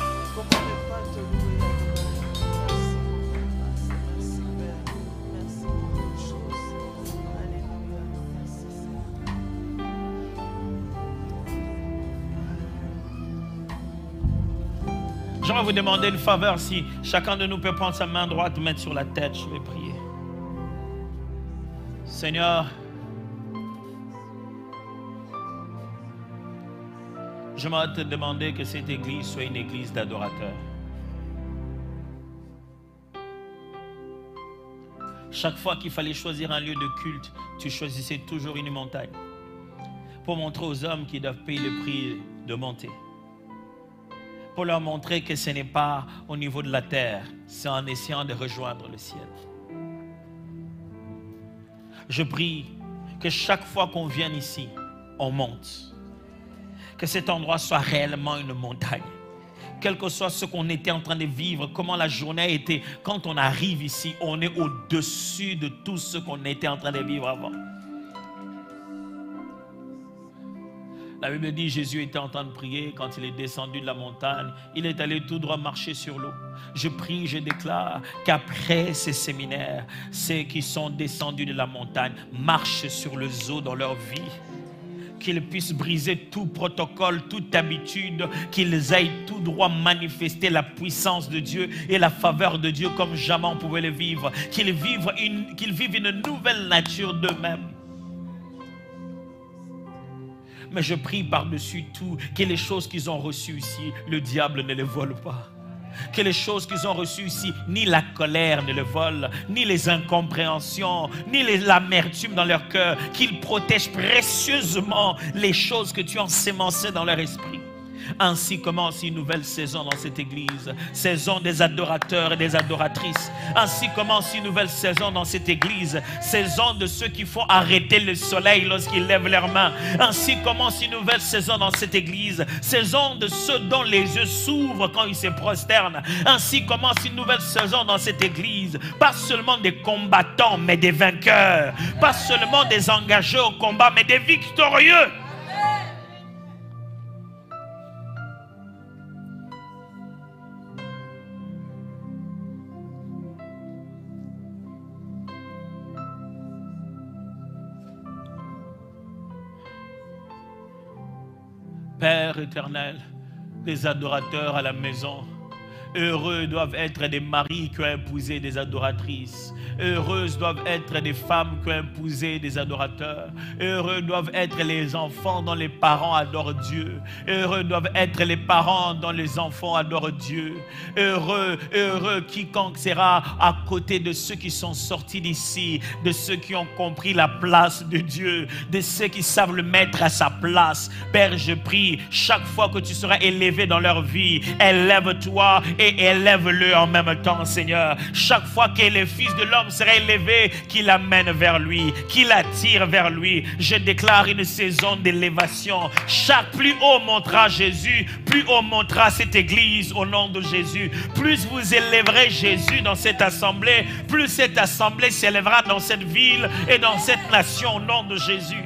Je vais vous demander une faveur, si chacun de nous peut prendre sa main droite, mettre sur la tête, je vais prier. Seigneur, je vais te demander que cette église soit une église d'adorateurs. Chaque fois qu'il fallait choisir un lieu de culte, tu choisissais toujours une montagne pour montrer aux hommes qui doivent payer le prix de monter. Pour leur montrer que ce n'est pas au niveau de la terre, c'est en essayant de rejoindre le ciel. Je prie que chaque fois qu'on vient ici, on monte. Que cet endroit soit réellement une montagne. quel que soit ce qu'on était en train de vivre, comment la journée a été, quand on arrive ici, on est au-dessus de tout ce qu'on était en train de vivre avant. La Bible dit Jésus était en train de prier quand il est descendu de la montagne. Il est allé tout droit marcher sur l'eau. Je prie, je déclare qu'après ces séminaires, ceux qui sont descendus de la montagne marchent sur les eaux dans leur vie. Qu'ils puissent briser tout protocole, toute habitude, qu'ils aillent tout droit manifester la puissance de Dieu et la faveur de Dieu comme jamais on pouvait le vivre. Qu'ils vivent une nouvelle nature d'eux-mêmes. Mais je prie par-dessus tout que les choses qu'ils ont reçues ici, le diable ne les vole pas. Que les choses qu'ils ont reçues ici, ni la colère ne les vole, ni les incompréhensions, ni l'amertume dans leur cœur, qu'ils protègent précieusement les choses que tu as ensémencées dans leur esprit. Ainsi commence une nouvelle saison dans cette église, saison des adorateurs et des adoratrices. Ainsi commence une nouvelle saison dans cette église, saison de ceux qui font arrêter le soleil lorsqu'ils lèvent leurs mains. Ainsi commence une nouvelle saison dans cette église, saison de ceux dont les yeux s'ouvrent quand ils se prosternent. Ainsi commence une nouvelle saison dans cette église, pas seulement des combattants mais des vainqueurs, pas seulement des engagés au combat mais des victorieux. Père éternel, les adorateurs à la maison, heureux doivent être des maris qui ont épousé des adoratrices. Heureuses doivent être des femmes qui ont épousé des adorateurs. Heureux doivent être les enfants dont les parents adorent Dieu. Heureux doivent être les parents dont les enfants adorent Dieu. Heureux quiconque sera à côté de ceux qui sont sortis d'ici, de ceux qui ont compris la place de Dieu, de ceux qui savent le mettre à sa place. Père, je prie, chaque fois que tu seras élevé dans leur vie, élève-toi et élève-le en même temps, Seigneur. Chaque fois que le Fils de l'homme sera élevé, qu'il l'amène vers lui, qu'il l'attire vers lui. Je déclare une saison d'élévation. Chaque plus haut montera Jésus, plus haut montera cette église au nom de Jésus. Plus vous élèverez Jésus dans cette assemblée, plus cette assemblée s'élèvera dans cette ville et dans cette nation au nom de Jésus.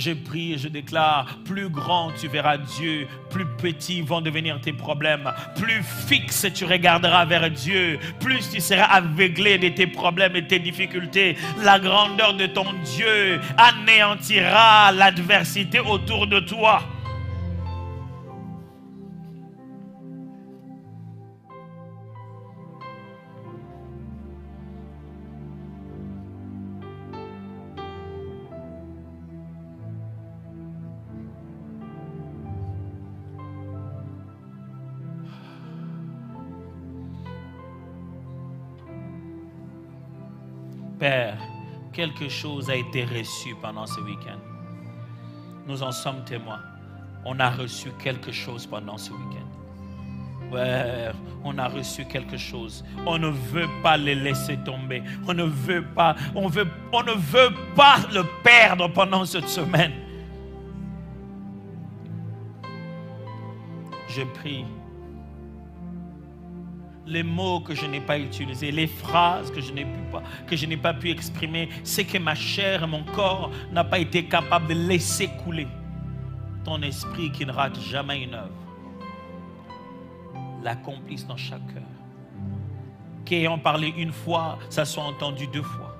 Je prie et je déclare, plus grand tu verras Dieu, plus petits vont devenir tes problèmes, plus fixe tu regarderas vers Dieu, plus tu seras aveuglé de tes problèmes et tes difficultés. La grandeur de ton Dieu anéantira l'adversité autour de toi. Père, quelque chose a été reçu pendant ce week-end. Nous en sommes témoins. On a reçu quelque chose pendant ce week-end. Ouais, on a reçu quelque chose. On ne veut pas le laisser tomber. On ne veut pas le perdre pendant cette semaine. Je prie. Les mots que je n'ai pas utilisés, les phrases que je n'ai pas pu exprimer, c'est que ma chair et mon corps n'ont pas été capables de laisser couler. Ton esprit qui ne rate jamais une œuvre, l'accomplisse dans chaque cœur. Qu'ayant parlé une fois, ça soit entendu deux fois.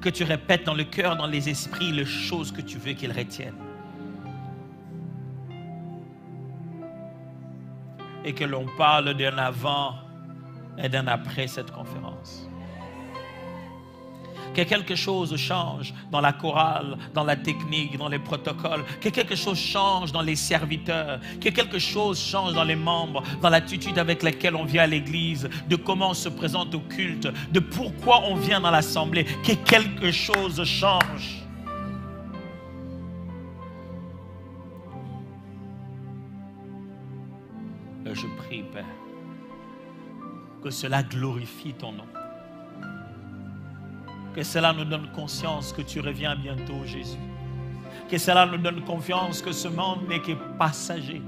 Que tu répètes dans le cœur, dans les esprits, les choses que tu veux qu'ils retiennent. Et que l'on parle d'un avant et d'un après cette conférence. Que quelque chose change dans la chorale, dans la technique, dans les protocoles. Que quelque chose change dans les serviteurs. Que quelque chose change dans les membres, dans l'attitude avec laquelle on vient à l'église, de comment on se présente au culte, de pourquoi on vient dans l'assemblée. Que quelque chose change. Je prie, Père, que cela glorifie ton nom. Que cela nous donne conscience que tu reviens bientôt, Jésus. Que cela nous donne confiance que ce monde n'est que passager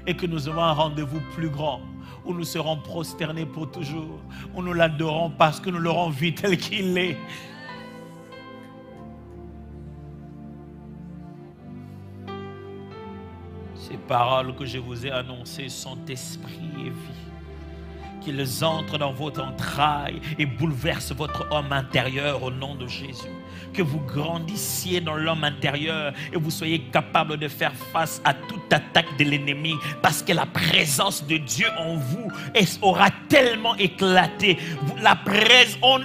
et que nous avons un rendez-vous plus grand où nous serons prosternés pour toujours, où nous l'adorons parce que nous l'aurons vu tel qu'il est. Ces paroles que je vous ai annoncées sont esprit et vie. Qu'ils entrent dans votre entraille et bouleversent votre homme intérieur au nom de Jésus. Que vous grandissiez dans l'homme intérieur et vous soyez capable de faire face à toute attaque de l'ennemi parce que la présence de Dieu en vous aura tellement éclaté.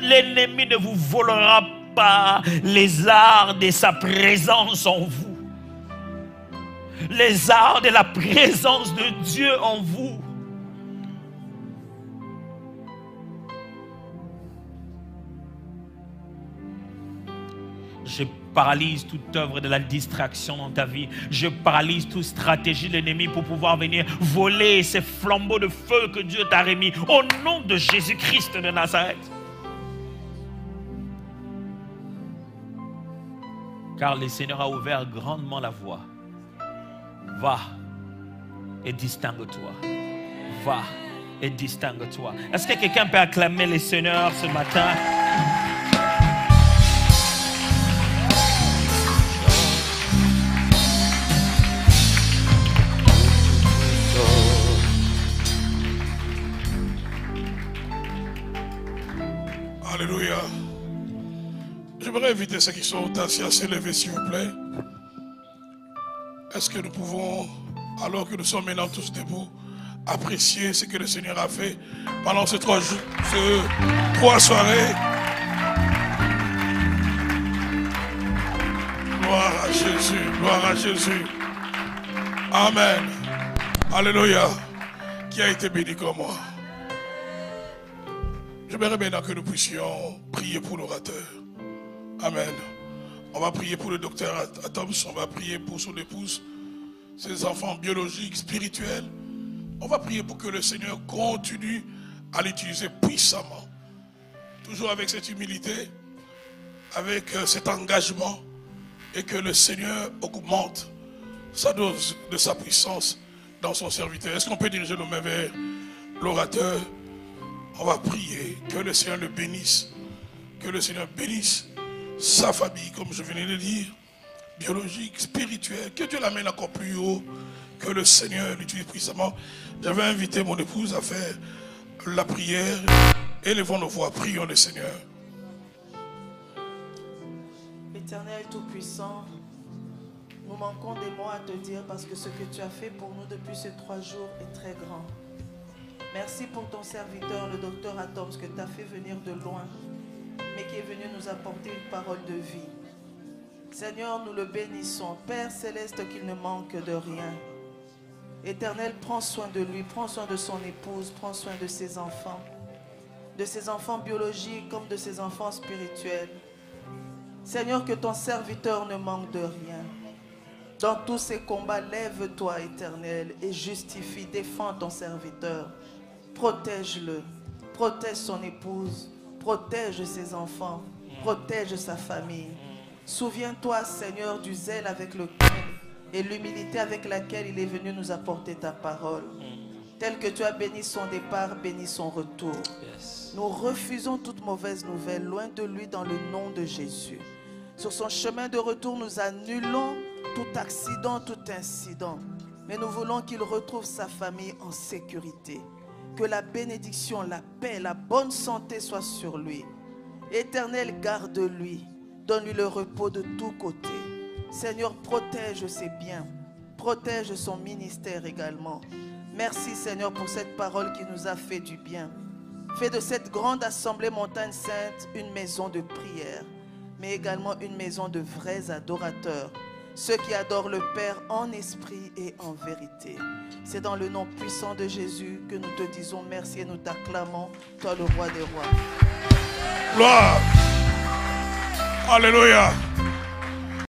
L'ennemi ne vous volera pas les arts de sa présence en vous. Les arts de la présence de Dieu en vous. Je paralyse toute œuvre de la distraction dans ta vie. Je paralyse toute stratégie de l'ennemi pour pouvoir venir voler ces flambeaux de feu que Dieu t'a remis. Au nom de Jésus-Christ de Nazareth. Car le Seigneur a ouvert grandement la voie. Va et distingue-toi. Va et distingue-toi. Est-ce que quelqu'un peut acclamer le Seigneur ce matin? Alléluia. J'aimerais inviter ceux qui sont assis à se lever, s'il vous plaît. Est-ce que nous pouvons, alors que nous sommes maintenant tous debout, apprécier ce que le Seigneur a fait pendant ces 3 jours, ces 3 soirées? Gloire à Jésus, gloire à Jésus. Amen. Alléluia. Qui a été béni comme moi? J'aimerais maintenant que nous puissions prier pour l'orateur. Amen. On va prier pour le docteur Atoms, on va prier pour son épouse, ses enfants biologiques, spirituels. On va prier pour que le Seigneur continue à l'utiliser puissamment. Toujours avec cette humilité, avec cet engagement, et que le Seigneur augmente sa dose de sa puissance dans son serviteur. Est-ce qu'on peut diriger nos mains vers l'orateur? On va prier que le Seigneur le bénisse, que le Seigneur bénisse sa famille, comme je venais de dire, biologique, spirituelle, que Dieu l'amène encore plus haut, que le Seigneur l'utilise puissamment. J'avais invité mon épouse à faire la prière. Élevons nos voix, prions le Seigneur. Éternel Tout-Puissant, nous manquons des mots à te dire parce que ce que tu as fait pour nous depuis ces 3 jours est très grand. Merci pour ton serviteur, le docteur Atoms, que tu as fait venir de loin, mais qui est venu nous apporter une parole de vie. Seigneur, nous le bénissons. Père céleste, qu'il ne manque de rien. Éternel, prends soin de lui, prends soin de son épouse, prends soin de ses enfants biologiques comme de ses enfants spirituels. Seigneur, que ton serviteur ne manque de rien. Dans tous ces combats, lève-toi, Éternel, et justifie, défends ton serviteur. Protège-le, protège son épouse, protège ses enfants, protège sa famille. Souviens-toi, Seigneur, du zèle avec lequel et l'humilité avec laquelle il est venu nous apporter ta parole. Tel que tu as béni son départ, bénis son retour. Nous refusons toute mauvaise nouvelle, loin de lui dans le nom de Jésus. Sur son chemin de retour, nous annulons tout accident, tout incident. Mais nous voulons qu'il retrouve sa famille en sécurité. Que la bénédiction, la paix, la bonne santé soit sur lui. Éternel, garde-lui. Donne-lui le repos de tous côtés. Seigneur, protège ses biens. Protège son ministère également. Merci, Seigneur, pour cette parole qui nous a fait du bien. Fais de cette grande assemblée Montagne Sainte une maison de prière, mais également une maison de vrais adorateurs. Ceux qui adorent le Père en esprit et en vérité. C'est dans le nom puissant de Jésus que nous te disons merci et nous t'acclamons, toi le roi des rois. Gloire. Alléluia.